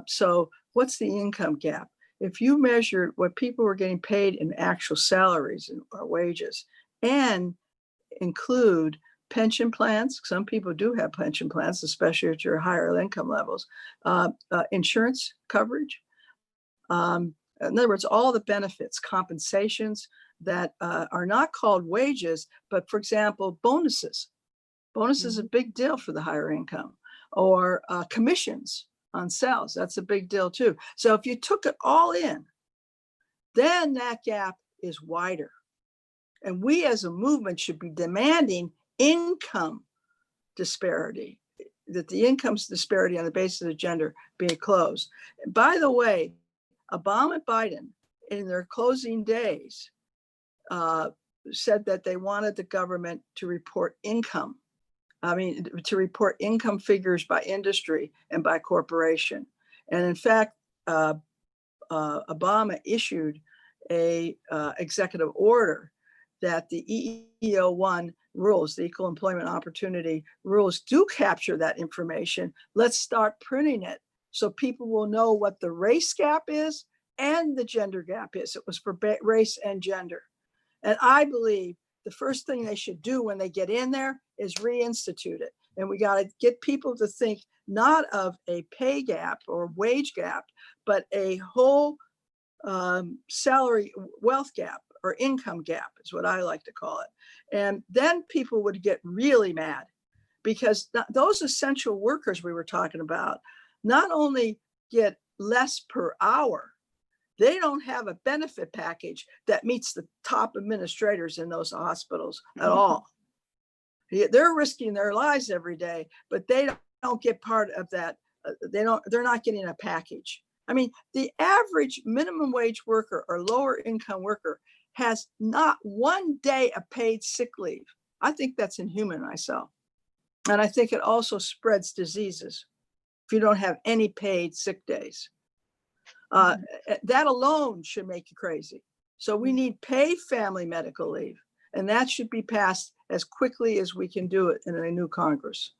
[SPEAKER 3] So what's the income gap? If you measure what people were getting paid in actual salaries or wages and include pension plans, some people do have pension plans, especially at your higher income levels, insurance coverage. In other words, all the benefits, compensations that are not called wages, but for example, bonuses. Bonus is a big deal for the higher income, or commissions on sales. That's a big deal too. So if you took it all in, then that gap is wider. And we as a movement should be demanding income disparity, that the income disparity on the basis of gender being closed. By the way, Obama and Biden in their closing days said that they wanted the government to report income. To report income figures by industry and by corporation. And in fact, Obama issued a executive order that the EEO-1 rules, the Equal Employment Opportunity rules, do capture that information. Let's start printing it so people will know what the race gap is and the gender gap is. It was for race and gender. And I believe the first thing they should do when they get in there is reinstitute it. And we got to get people to think not of a pay gap or wage gap, but a whole salary wealth gap or income gap is what I like to call it. And then people would get really mad because those essential workers we were talking about not only get less per hour, they don't have a benefit package that meets the top administrators in those hospitals at all. They're risking their lives every day, but they don't get part of that. They're not getting a package. I mean, the average minimum wage worker or lower income worker has not one day of paid sick leave. I think that's inhuman myself. And I think it also spreads diseases if you don't have any paid sick days. That alone should make you crazy. So we need paid family medical leave, and that should be passed as quickly as we can do it in a new Congress.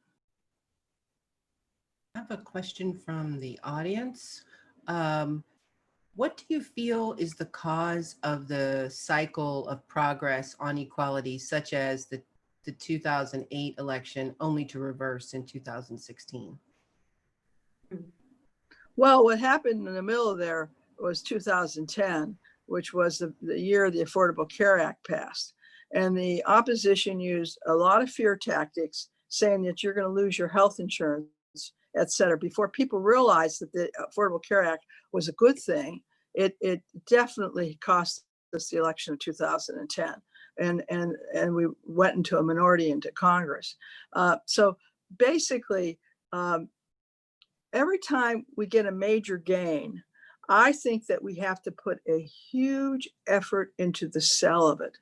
[SPEAKER 1] I have a question from the audience. What do you feel is the cause of the cycle of progress on equality, such as the 2008 election, only to reverse in 2016?
[SPEAKER 3] Well, what happened in the middle of there was 2010, which was the year the Affordable Care Act passed. And the opposition used a lot of fear tactics, saying that you're going to lose your health insurance, et cetera. Before people realized that the Affordable Care Act was a good thing, it definitely cost us the election of 2010. And we went into a minority into Congress. So basically, every time we get a major gain, I think that we have to put a huge effort into the sell of it.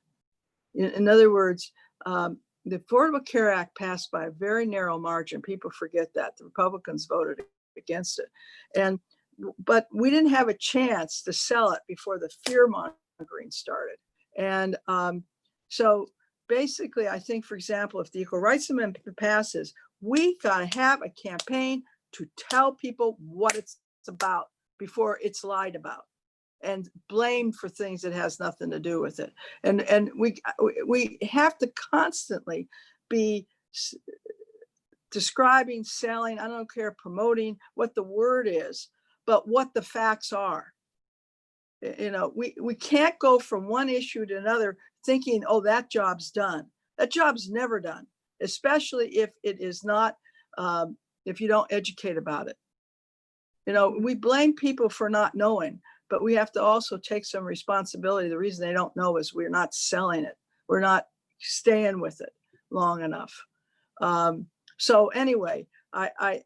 [SPEAKER 3] In other words, the Affordable Care Act passed by a very narrow margin. People forget that. The Republicans voted against it. But we didn't have a chance to sell it before the fear mongering started. And so basically, I think, for example, if the Equal Rights Amendment passes, we got to have a campaign to tell people what it's about before it's lied about and blamed for things that has nothing to do with it. And we have to constantly be describing, selling, I don't care, promoting what the word is, but what the facts are. You know, we can't go from one issue to another thinking, oh, that job's done. That job's never done, especially if it is not, if you don't educate about it. You know, we blame people for not knowing, but we have to also take some responsibility. The reason they don't know is we're not selling it. We're not staying with it long enough. So anyway, I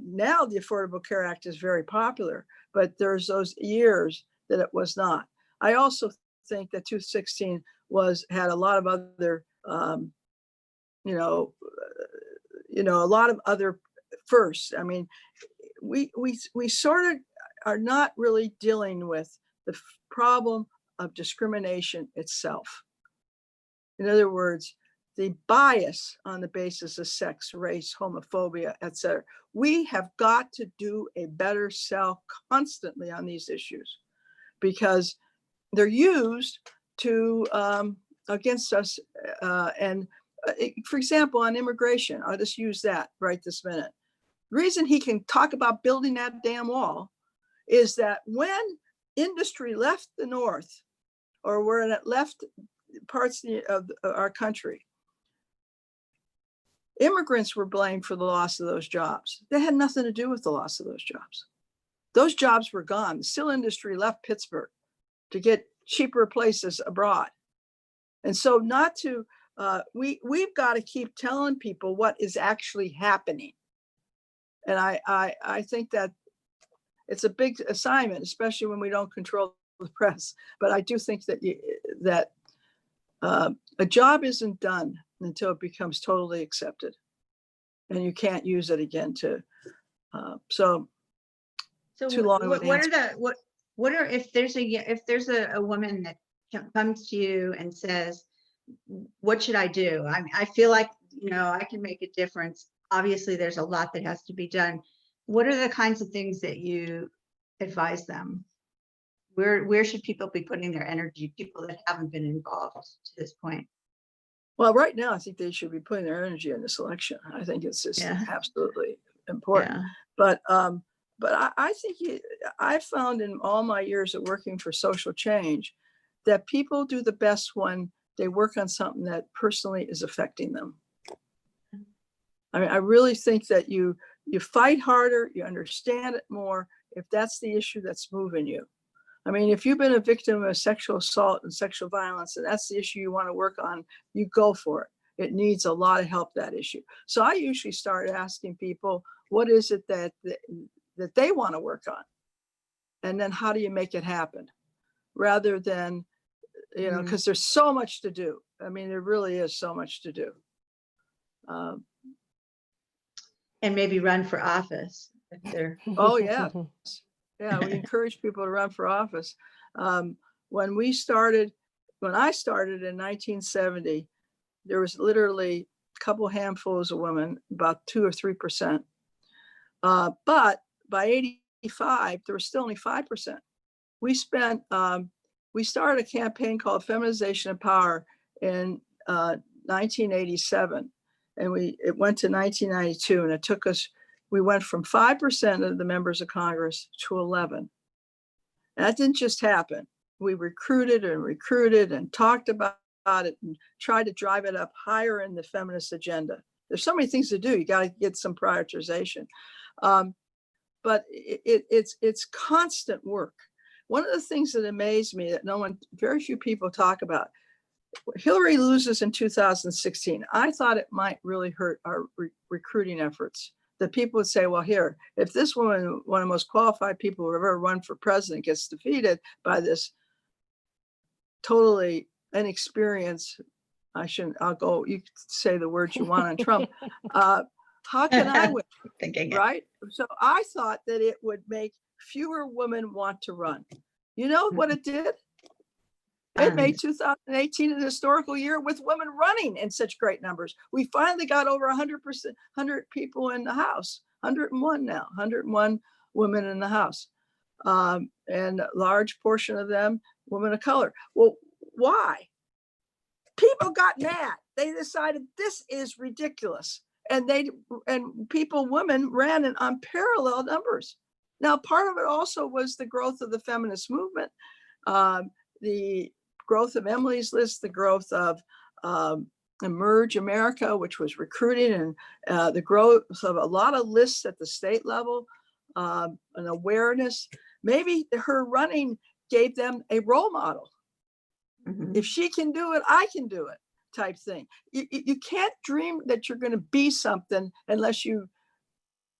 [SPEAKER 3] now the Affordable Care Act is very popular, but there's those years that it was not. I also think that 2016 had a lot of other, a lot of other firsts. I mean, we sort of are not really dealing with the problem of discrimination itself. In other words, the bias on the basis of sex, race, homophobia, et cetera. We have got to do a better sell constantly on these issues because they're used to against us. For example, on immigration, I'll just use that right this minute. The reason he can talk about building that damn wall is that when industry left the North, or when it left parts of our country, immigrants were blamed for the loss of those jobs. They had nothing to do with the loss of those jobs. Those jobs were gone. The steel industry left Pittsburgh to get cheaper places abroad. And so not to we've got to keep telling people what is actually happening. And I think that it's a big assignment, especially when we don't control the press. But I do think that a job isn't done until it becomes totally accepted, and you can't use it again to. So too long of an answer.
[SPEAKER 2] What are if there's a woman that comes to you and says, what should I do? I feel like, I can make a difference. Obviously, there's a lot that has to be done. What are the kinds of things that you advise them? Where should people be putting their energy, people that haven't been involved to this point?
[SPEAKER 3] Well, right now, I think they should be putting their energy in this election. I think it's just absolutely important. Yeah. But I think I found in all my years of working for social change that people do the best when they work on something that personally is affecting them. I mean, I really think that you fight harder, you understand it more if that's the issue that's moving you. I mean, if you've been a victim of sexual assault and sexual violence, and that's the issue you want to work on, you go for it. It needs a lot of help, that issue. So I usually start asking people, what is it that they want to work on? And then how do you make it happen? Rather than, because there's so much to do. I mean, there really is so much to do.
[SPEAKER 2] And maybe run for office if they're.
[SPEAKER 3] Oh, yeah. Yeah, we encourage people to run for office. When I started in 1970, there was literally a couple handfuls of women, about 2 or 3%. But by 85, there was still only 5%. We started a campaign called Feminization of Power in 1987, and it went to 1992, and it took us. We went from 5% of the members of Congress to 11. And that didn't just happen. We recruited and talked about it and tried to drive it up higher in the feminist agenda. There's so many things to do. You got to get some prioritization. But it's constant work. One of the things that amazed me that very few people talk about, Hillary loses in 2016. I thought it might really hurt our recruiting efforts. That people would say, well, here, if this woman, one of the most qualified people who ever run for president, gets defeated by this totally inexperienced, you say the words you want on Trump. How can I win? Right? So I thought that it would make fewer women want to run. You know what it did? It made 2018 an historical year with women running in such great numbers. We finally got over 100 people in the House, 101 now, 101 women in the House. And a large portion of them, women of color. Well, why? People got mad. They decided this is ridiculous. And women ran in unparalleled numbers. Now, part of it also was the growth of the feminist movement, the growth of Emily's List, the growth of Emerge America, which was recruiting, and the growth of a lot of lists at the state level, an awareness. Maybe her running gave them a role model. Mm-hmm. If she can do it, I can do it, type thing. You can't dream that you're going to be something unless you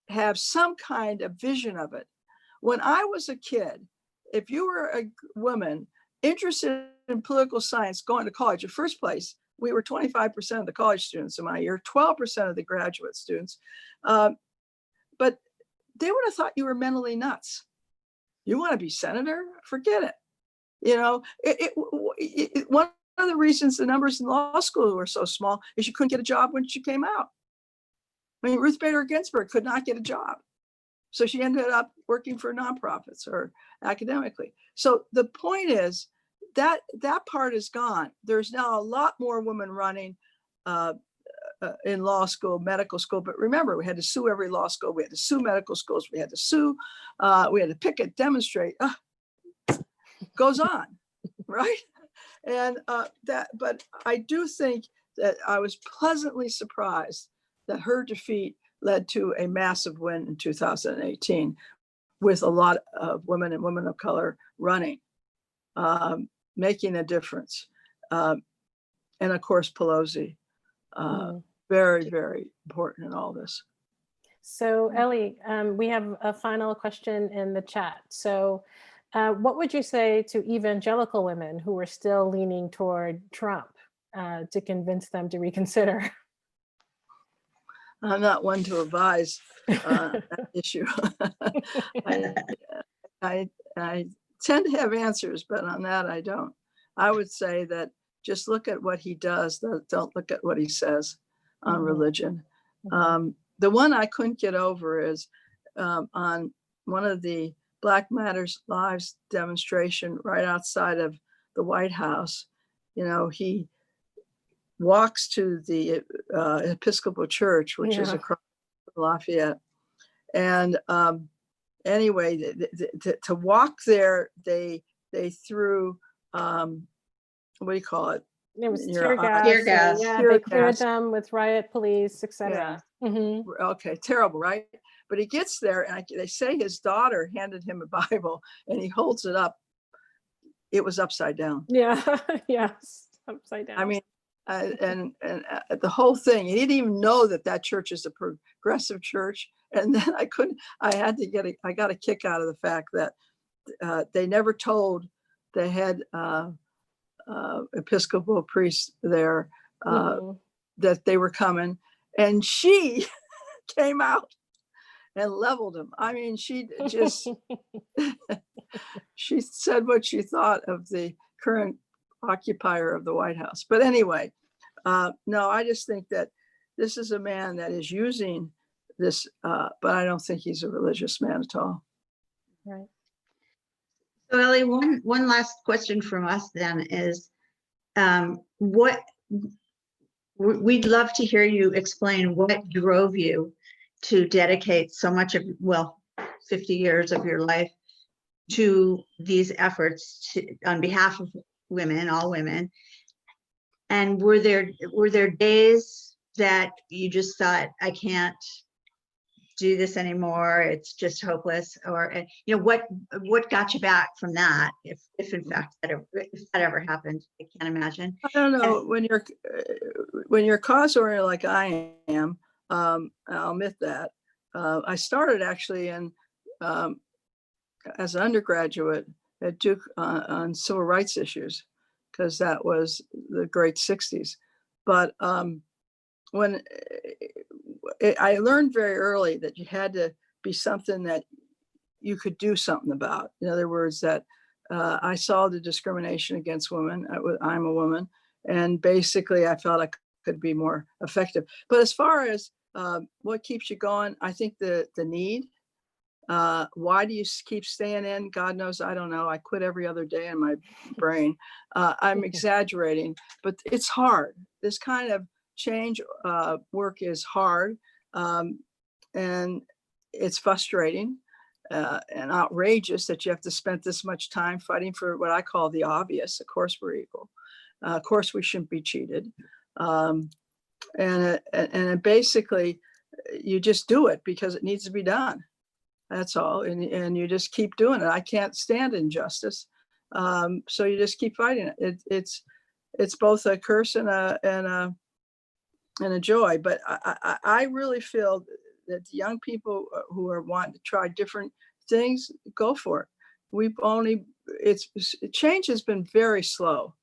[SPEAKER 3] have some kind of vision of it. When I was a kid, if you were a woman interested in political science going to college, in first place, we were 25% of the college students in my year, 12% of the graduate students. But they would have thought you were mentally nuts. You want to be senator? Forget it. One of the reasons the numbers in law school were so small is you couldn't get a job when she came out. I mean, Ruth Bader Ginsburg could not get a job. So she ended up working for nonprofits or academically. So the point is that part is gone. There's now a lot more women running in law school, medical school. But remember, we had to sue every law school. We had to sue medical schools. We had to sue. We had to picket, demonstrate. Goes on, right? And but I do think that I was pleasantly surprised that her defeat led to a massive win in 2018 with a lot of women and women of color running, making a difference. and of course, Pelosi. Very, very important in all this.
[SPEAKER 4] So Ellie, we have a final question in the chat. So what would you say to evangelical women who are still leaning toward Trump to convince them to reconsider?
[SPEAKER 3] I'm not one to advise that issue. I tend to have answers, but on that I don't. I would say that just look at what he does. Don't look at what he says on religion. The one I couldn't get over is on one of the Black Matters Lives demonstration right outside of the White House. You know, he walks to the Episcopal Church, which is across Lafayette. And anyway, to walk there, they threw, what do you call it?
[SPEAKER 4] It was tear gas.
[SPEAKER 2] Tear gas.
[SPEAKER 4] Yeah,
[SPEAKER 3] Tear
[SPEAKER 4] they cleared
[SPEAKER 3] gas.
[SPEAKER 4] them with riot police, etc.
[SPEAKER 3] Okay, terrible, right? But he gets there, and they say his daughter handed him a Bible, and he holds it up. It was upside down.
[SPEAKER 4] Yeah, yes, upside down.
[SPEAKER 3] I mean, and the whole thing, he didn't even know that church is a progressive church. And then I got a kick out of the fact that they never told the head Episcopal priest there that they were coming, and she came out and leveled him. I mean, she just she said what she thought of the current occupier of the White House. But anyway, no, I just think that this is a man that is using this, but I don't think he's a religious man at all.
[SPEAKER 4] Right.
[SPEAKER 2] So Ellie, one last question from us then is, what we'd love to hear you explain what drove you to dedicate so much of, 50 years of your life to these efforts on behalf of women, all women. And were there days that you just thought, I can't do this anymore, it's just hopeless? Or what got you back from that, if in fact that ever happened? I can't imagine.
[SPEAKER 3] I don't know. When you're cause oriented like I am, I'll admit that. I started actually as an undergraduate at Duke on civil rights issues, because that was the great 60s. But when I learned very early that you had to be something that you could do something about. In other words, that I saw the discrimination against women. I'm a woman, and basically I felt I could be more effective. But as far as what keeps you going, I think the need. Why do you keep staying in? God knows, I don't know. I quit every other day in my brain. I'm exaggerating, but it's hard. This kind of change work is hard, and it's frustrating and outrageous that you have to spend this much time fighting for what I call the obvious. Of course, we're equal. Of course, we shouldn't be cheated. And basically, you just do it because it needs to be done. That's all. And you just keep doing it. I can't stand injustice. So you just keep fighting it. It's both a curse and a joy. But I really feel that the young people who are wanting to try different things, go for it. Change has been very slow.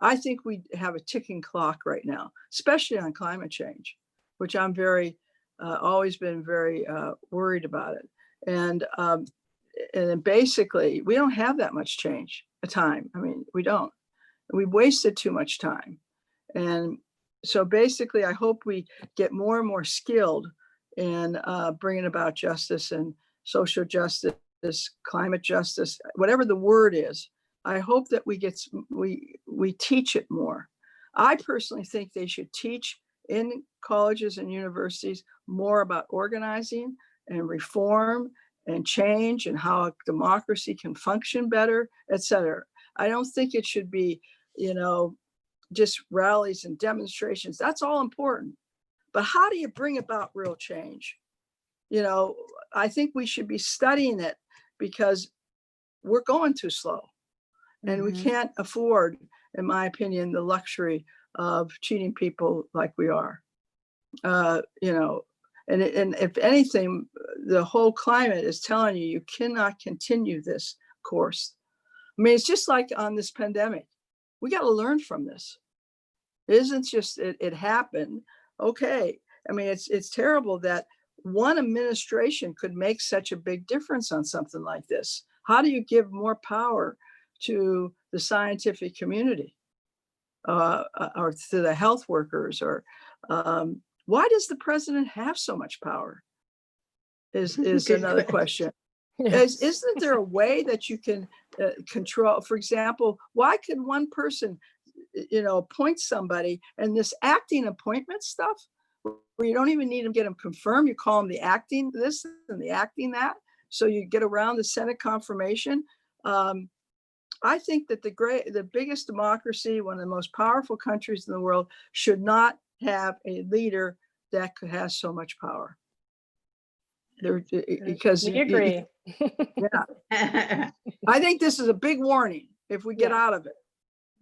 [SPEAKER 3] I think we have a ticking clock right now, especially on climate change, which I'm always been very worried about it. And then basically, we don't have that much time. I mean, we don't. We've wasted too much time. And so basically, I hope we get more and more skilled in bringing about justice and social justice, climate justice, whatever the word is. I hope that we teach it more. I personally think they should teach in colleges and universities more about organizing and reform and change and how a democracy can function better, et cetera. I don't think it should be, just rallies and demonstrations. That's all important. But how do you bring about real change? I think we should be studying it because we're going too slow. And we can't afford, in my opinion, the luxury of cheating people like we are. You know, and if anything, the whole climate is telling you, you cannot continue this course. I mean, it's just like on this pandemic. We got to learn from this. It isn't just it happened. Okay. I mean, it's terrible that one administration could make such a big difference on something like this. How do you give more power to the scientific community or to the health workers? Or why does the president have so much power? Is another question.
[SPEAKER 4] Yes.
[SPEAKER 3] Isn't there a way that you can control? For example, why could one person, you know, appoint somebody, and this acting appointment stuff, where you don't even need to get them confirmed, you call them the acting this and the acting that, so you get around the Senate confirmation. I think that the biggest democracy, one of the most powerful countries in the world, should not have a leader that has so much power. Because
[SPEAKER 4] we agree.
[SPEAKER 3] yeah, I think this is a big warning if we get out of it.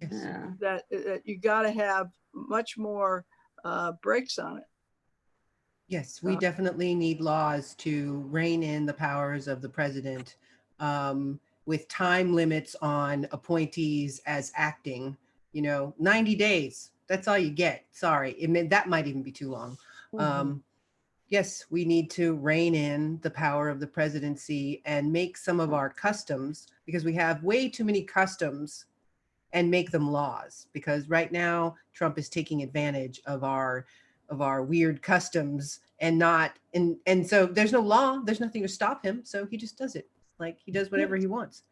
[SPEAKER 1] Yes.
[SPEAKER 2] Yeah.
[SPEAKER 3] That you got to have much more brakes on it.
[SPEAKER 1] Yes, we definitely need laws to rein in the powers of the president, with time limits on appointees as acting. You know, 90 days. That's all you get. Sorry, that might even be too long. Yes, we need to rein in the power of the presidency and make some of our customs, because we have way too many customs, and make them laws. Because right now Trump is taking advantage of our weird customs, and so there's no law, there's nothing to stop him, so he just does it. Like, he does whatever he wants.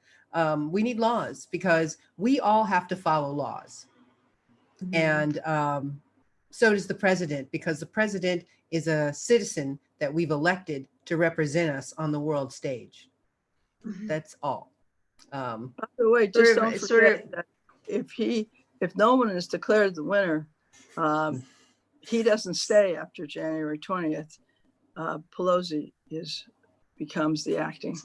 [SPEAKER 1] We need laws because we all have to follow laws. And so does the president, because the president is a citizen that we've elected to represent us on the world stage. That's all.
[SPEAKER 3] By the way, just don't forget that if no one is declared the winner, he doesn't stay after January 20th. Pelosi becomes the acting.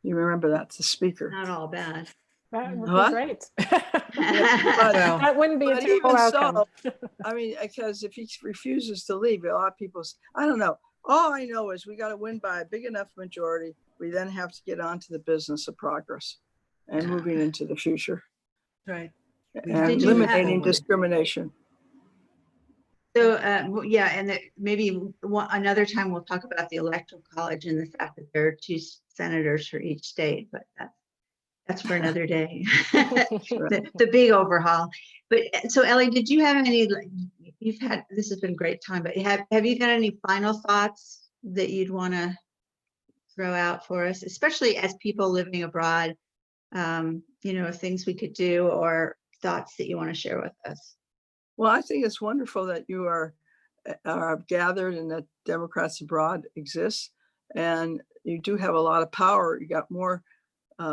[SPEAKER 3] You remember that's the speaker.
[SPEAKER 2] Not all bad.
[SPEAKER 4] That would
[SPEAKER 3] What?
[SPEAKER 4] be great.
[SPEAKER 1] Well,
[SPEAKER 4] That wouldn't be a
[SPEAKER 3] But
[SPEAKER 4] terrible
[SPEAKER 3] even
[SPEAKER 4] outcome.
[SPEAKER 3] so, I mean, because if he refuses to leave, a lot of people, I don't know. All I know is we got to win by a big enough majority. We then have to get on to the business of progress and moving into the future.
[SPEAKER 1] right.
[SPEAKER 3] And eliminating discrimination.
[SPEAKER 2] So, yeah, and maybe another time we'll talk about the Electoral College and the fact that there are 2 senators for each state, but that's for another day. the big overhaul. But so, Ellie, did you have any? This has been a great time, but have you got any final thoughts that you'd want to throw out for us, especially as people living abroad? You know, things we could do or thoughts that you want to share with us.
[SPEAKER 3] Well, I think it's wonderful that you are gathered and that Democrats abroad exists, and you do have a lot of power. You got more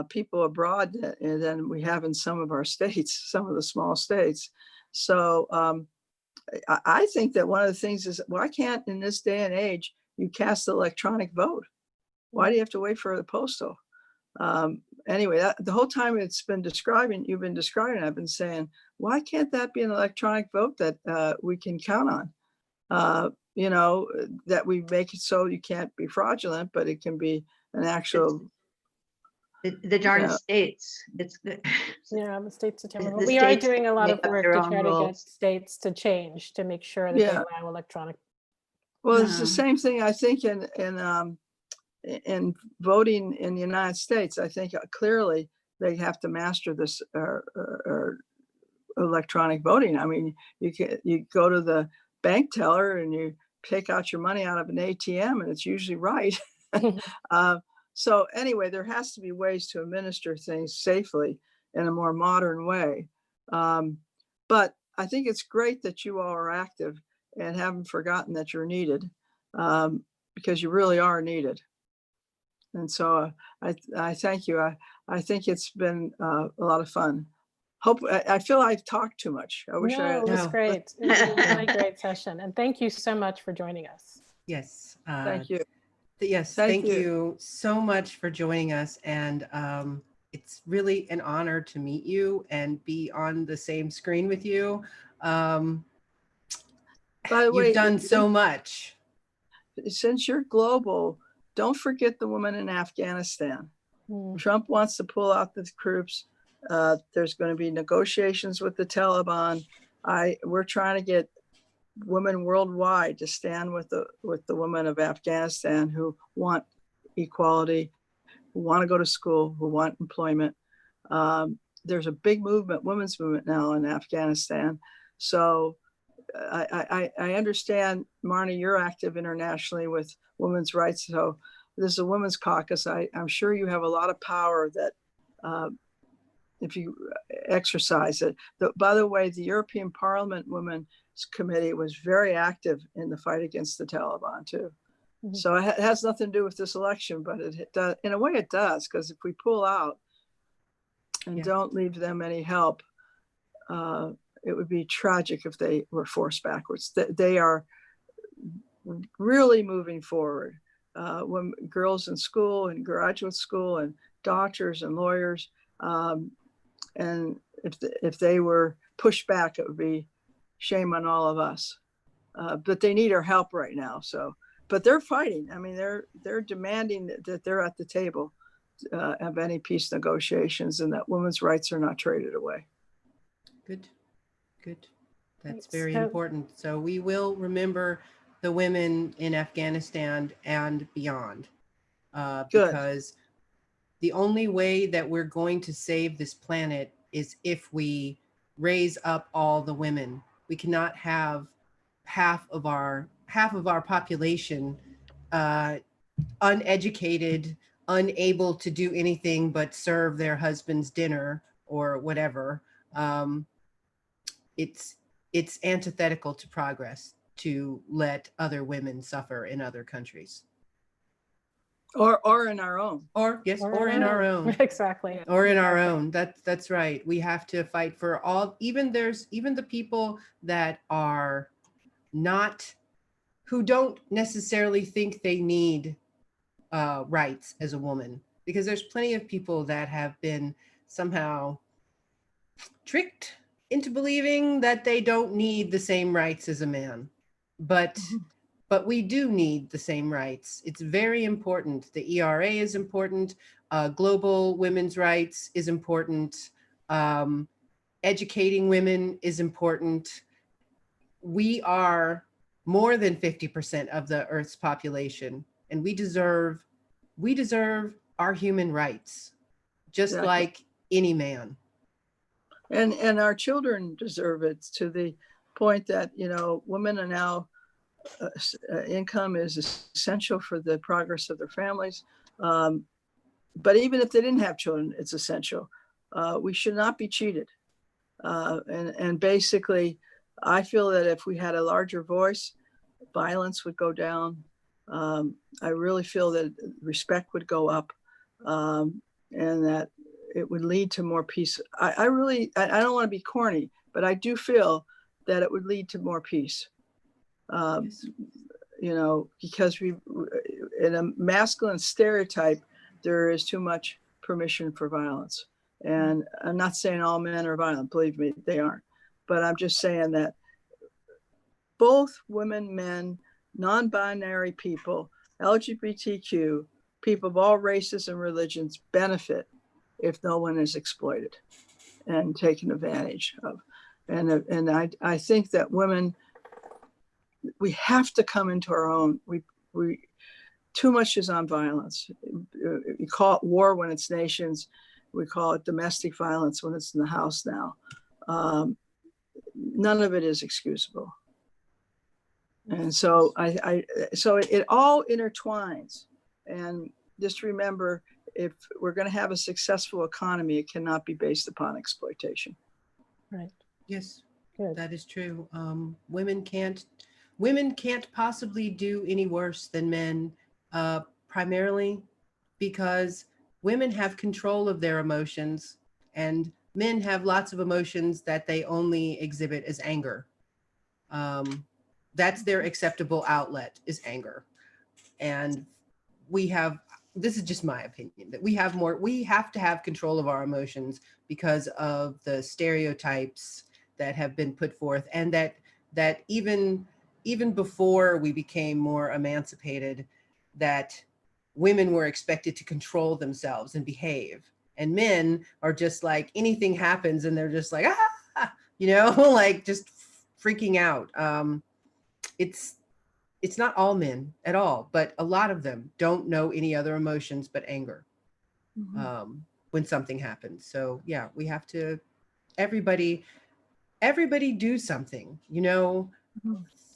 [SPEAKER 3] people abroad than we have in some of our states, some of the small states. So I think that one of the things is, why can't in this day and age you cast the electronic vote? Why do you have to wait for the postal? Anyway, the whole time you've been describing, I've been saying, why can't that be an electronic vote that we can count on? You know, that we make it so you can't be fraudulent, but it can be an actual.
[SPEAKER 2] The darn states.
[SPEAKER 4] Yeah, the states determine.
[SPEAKER 2] The
[SPEAKER 4] We are
[SPEAKER 2] states
[SPEAKER 4] doing a lot of
[SPEAKER 2] make up
[SPEAKER 4] work
[SPEAKER 2] their
[SPEAKER 4] to
[SPEAKER 2] own
[SPEAKER 4] try to get
[SPEAKER 2] rules.
[SPEAKER 4] states to change, to make sure that they allow electronic.
[SPEAKER 3] Well, it's the same thing, I think, in voting in the United States. I think clearly they have to master this electronic voting. I mean, you go to the bank teller and you take out your money out of an ATM, and it's usually right. So anyway, there has to be ways to administer things safely in a more modern way. But I think it's great that you all are active and haven't forgotten that you're needed, because you really are needed. And so I thank you. I think it's been a lot of fun. I feel I've talked too much. I wish
[SPEAKER 4] No, it was great. It was a really great session. And thank you so much for joining us.
[SPEAKER 1] Yes.
[SPEAKER 3] Thank you.
[SPEAKER 1] Yes, thank you so much for joining us. And it's really an honor to meet you and be on the same screen with you. Um,
[SPEAKER 3] By the
[SPEAKER 1] you've
[SPEAKER 3] way,
[SPEAKER 1] done so much.
[SPEAKER 3] since you're global, don't forget the woman in Afghanistan.
[SPEAKER 4] Mm.
[SPEAKER 3] Trump wants to pull out the troops. There's going to be negotiations with the Taliban. We're trying to get women worldwide to stand with the women of Afghanistan who want equality, who want to go to school, who want employment. There's a big movement, women's movement now in Afghanistan. So I understand, Marnie, you're active internationally with women's rights. So there's a women's caucus. I'm sure you have a lot of power that if you exercise it. By the way, the European Parliament Women's Committee was very active in the fight against the Taliban too.
[SPEAKER 4] Mhm.
[SPEAKER 3] So it has nothing to do with this election, but it does, in a way it does, because if we pull out and
[SPEAKER 1] Yeah.
[SPEAKER 3] don't leave them any help, it would be tragic if they were forced backwards. They are really moving forward. When girls in school and graduate school and doctors and lawyers, and if they were pushed back, it would be shame on all of us. But they need our help right now. So, but they're fighting. I mean, they're demanding that they're at the table of any peace negotiations, and that women's rights are not traded away.
[SPEAKER 1] Good, good. That's
[SPEAKER 4] Thanks.
[SPEAKER 1] very important. So we will remember the women in Afghanistan and beyond,
[SPEAKER 3] Good.
[SPEAKER 1] because the only way that we're going to save this planet is if we raise up all the women. We cannot have half of our population uneducated, unable to do anything but serve their husband's dinner or whatever. It's antithetical to progress to let other women suffer in other countries.
[SPEAKER 3] Or in our own.
[SPEAKER 1] Or yes, or in our own.
[SPEAKER 4] Exactly.
[SPEAKER 1] Or in our own. That's right. We have to fight for all, even the people that are not, who don't necessarily think they need rights as a woman, because there's plenty of people that have been somehow tricked into believing that they don't need the same rights as a man. But we do need the same rights. It's very important. The ERA is important. Global women's rights is important. Educating women is important. We are more than 50% of the Earth's population, and we deserve our human rights, just
[SPEAKER 3] Exactly.
[SPEAKER 1] like any man.
[SPEAKER 3] And our children deserve it, to the point that, women are now, income is essential for the progress of their families. But even if they didn't have children, it's essential. We should not be cheated. And basically, I feel that if we had a larger voice, violence would go down. I really feel that respect would go up, and that it would lead to more peace. I don't want to be corny, but I do feel that it would lead to more peace.
[SPEAKER 1] Yes.
[SPEAKER 3] Because in a masculine stereotype, there is too much permission for violence. And I'm not saying all men are violent, believe me, they aren't. But I'm just saying that both women, men, non-binary people, LGBTQ, people of all races and religions benefit if no one is exploited and taken advantage of. And I think that women, we have to come into our own. We too much is on violence. We call it war when it's nations. We call it domestic violence when it's in the house now. None of it is excusable. And so so it all intertwines. And just remember, if we're going to have a successful economy, it cannot be based upon exploitation.
[SPEAKER 4] Right.
[SPEAKER 1] Yes,
[SPEAKER 4] Good.
[SPEAKER 1] that is true. Women can't possibly do any worse than men, primarily because women have control of their emotions, and men have lots of emotions that they only exhibit as anger. That's their acceptable outlet, is anger. And we have this is just my opinion, that we have to have control of our emotions because of the stereotypes that have been put forth, and that even before we became more emancipated, that women were expected to control themselves and behave, and men are just like, anything happens and they're just like, ah, like just freaking out. It's not all men at all, but a lot of them don't know any other emotions but anger when something happens. So yeah, we have to, everybody do something.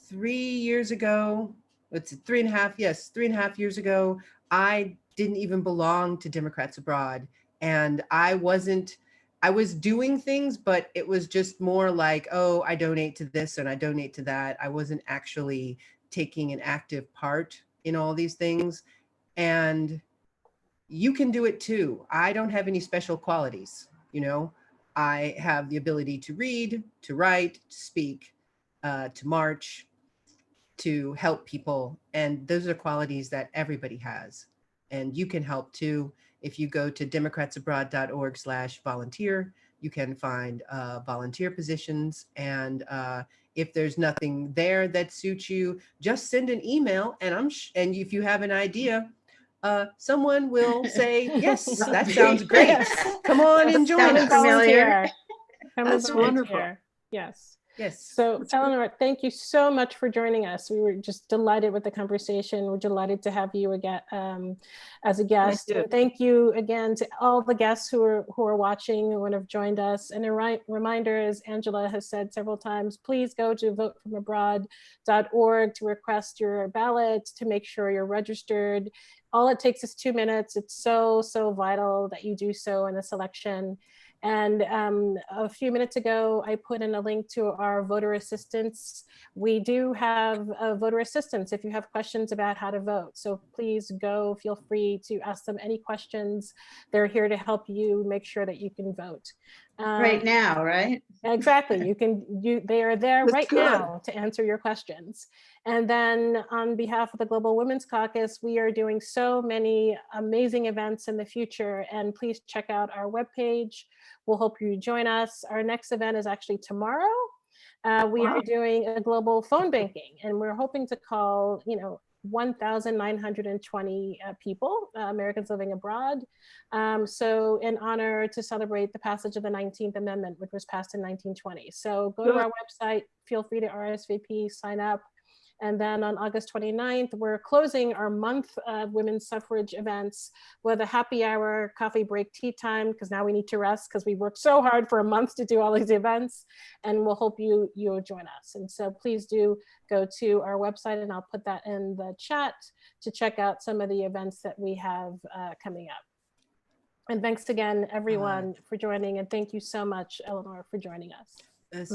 [SPEAKER 1] 3 years ago, it's 3.5, yes, 3.5 years ago, I didn't even belong to Democrats Abroad. And I was doing things, but it was just more like, oh, I donate to this and I donate to that. I wasn't actually taking an active part in all these things. And you can do it too. I don't have any special qualities. I have the ability to read, to write, to speak, to march, to help people. And those are qualities that everybody has. And you can help too. If you go to democratsabroad.org/volunteer, you can find volunteer positions. And if there's nothing there that suits you, just send an email. And and if you have an idea, someone will say, yes, that sounds great.
[SPEAKER 4] Yes.
[SPEAKER 1] Come on and join
[SPEAKER 2] Sounds
[SPEAKER 1] us.
[SPEAKER 2] familiar.
[SPEAKER 3] That's wonderful.
[SPEAKER 4] Yes.
[SPEAKER 1] Yes.
[SPEAKER 4] So
[SPEAKER 3] That's good.
[SPEAKER 4] Eleanor, thank you so much for joining us. We were just delighted with the conversation. We're delighted to have you again as a guest.
[SPEAKER 3] Thank you.
[SPEAKER 4] And thank you again to all the guests who are watching, who have joined us. And a reminder, as Angela has said several times, please go to votefromabroad.org to request your ballot, to make sure you're registered. All it takes is 2 minutes. It's so vital that you do so in this election. And a few minutes ago, I put in a link to our voter assistance. We do have voter assistance if you have questions about how to vote. So please go, feel free to ask them any questions. They're here to help you make sure that you can vote.
[SPEAKER 2] Right now, right?
[SPEAKER 4] Exactly. They are there
[SPEAKER 3] That's
[SPEAKER 4] right
[SPEAKER 3] good.
[SPEAKER 4] now to answer your questions. And then on behalf of the Global Women's Caucus, we are doing so many amazing events in the future. And please check out our webpage. We'll hope you join us. Our next event is actually tomorrow. We are doing a global phone banking, and we're hoping to call, 1,920 people, Americans living abroad. So in honor to celebrate the passage of the 19th Amendment, which was passed in 1920. So go to our website, feel free to RSVP, sign up. And then on August 29th, we're closing our month of women's suffrage events with a happy hour, coffee break, tea time, because now we need to rest because we worked so hard for a month to do all these events. And we'll hope you'll join us. And so please do go to our website, and I'll put that in the chat to check out some of the events that we have coming up. And thanks again, everyone, for joining. And thank you so much, Eleanor, for joining us.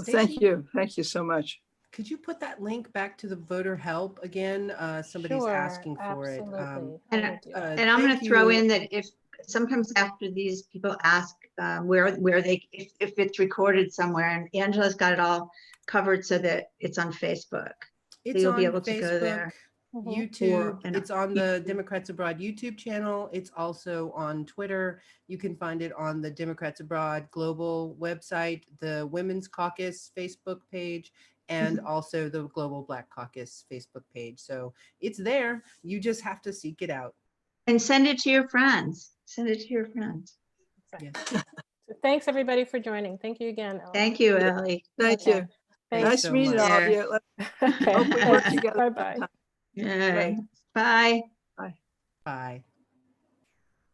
[SPEAKER 3] Thank you. Thank you so much.
[SPEAKER 1] Could you put that link back to the voter help again? Somebody's
[SPEAKER 4] Sure,
[SPEAKER 1] asking for
[SPEAKER 4] absolutely.
[SPEAKER 1] it.
[SPEAKER 2] And,
[SPEAKER 4] I will do that.
[SPEAKER 2] and I'm going
[SPEAKER 1] thank
[SPEAKER 2] to throw
[SPEAKER 1] you.
[SPEAKER 2] in that if sometimes after these people ask where they, if it's recorded somewhere, and Angela's got it all covered so that it's on Facebook.
[SPEAKER 1] It's
[SPEAKER 2] you'll
[SPEAKER 1] on
[SPEAKER 2] be able to
[SPEAKER 1] Facebook,
[SPEAKER 2] go there.
[SPEAKER 1] YouTube.
[SPEAKER 2] and
[SPEAKER 1] It's on the Democrats Abroad YouTube channel. It's also on Twitter. You can find it on the Democrats Abroad global website, the Women's Caucus Facebook page, and also the Global Black Caucus Facebook page. So it's there. You just have to seek it out.
[SPEAKER 2] And send it to your friends. Send it to your friends.
[SPEAKER 1] Yes.
[SPEAKER 4] So thanks everybody for joining. Thank you again, Eleanor.
[SPEAKER 2] Thank you, Ellie.
[SPEAKER 3] Thank
[SPEAKER 4] Okay.
[SPEAKER 3] you.
[SPEAKER 4] Thanks
[SPEAKER 3] Nice
[SPEAKER 1] so
[SPEAKER 3] meeting
[SPEAKER 1] much.
[SPEAKER 3] all of you.
[SPEAKER 4] Okay.
[SPEAKER 3] Hope we work
[SPEAKER 4] Thanks.
[SPEAKER 3] together
[SPEAKER 4] Bye-bye.
[SPEAKER 3] sometime.
[SPEAKER 2] Yay. Bye.
[SPEAKER 1] Bye.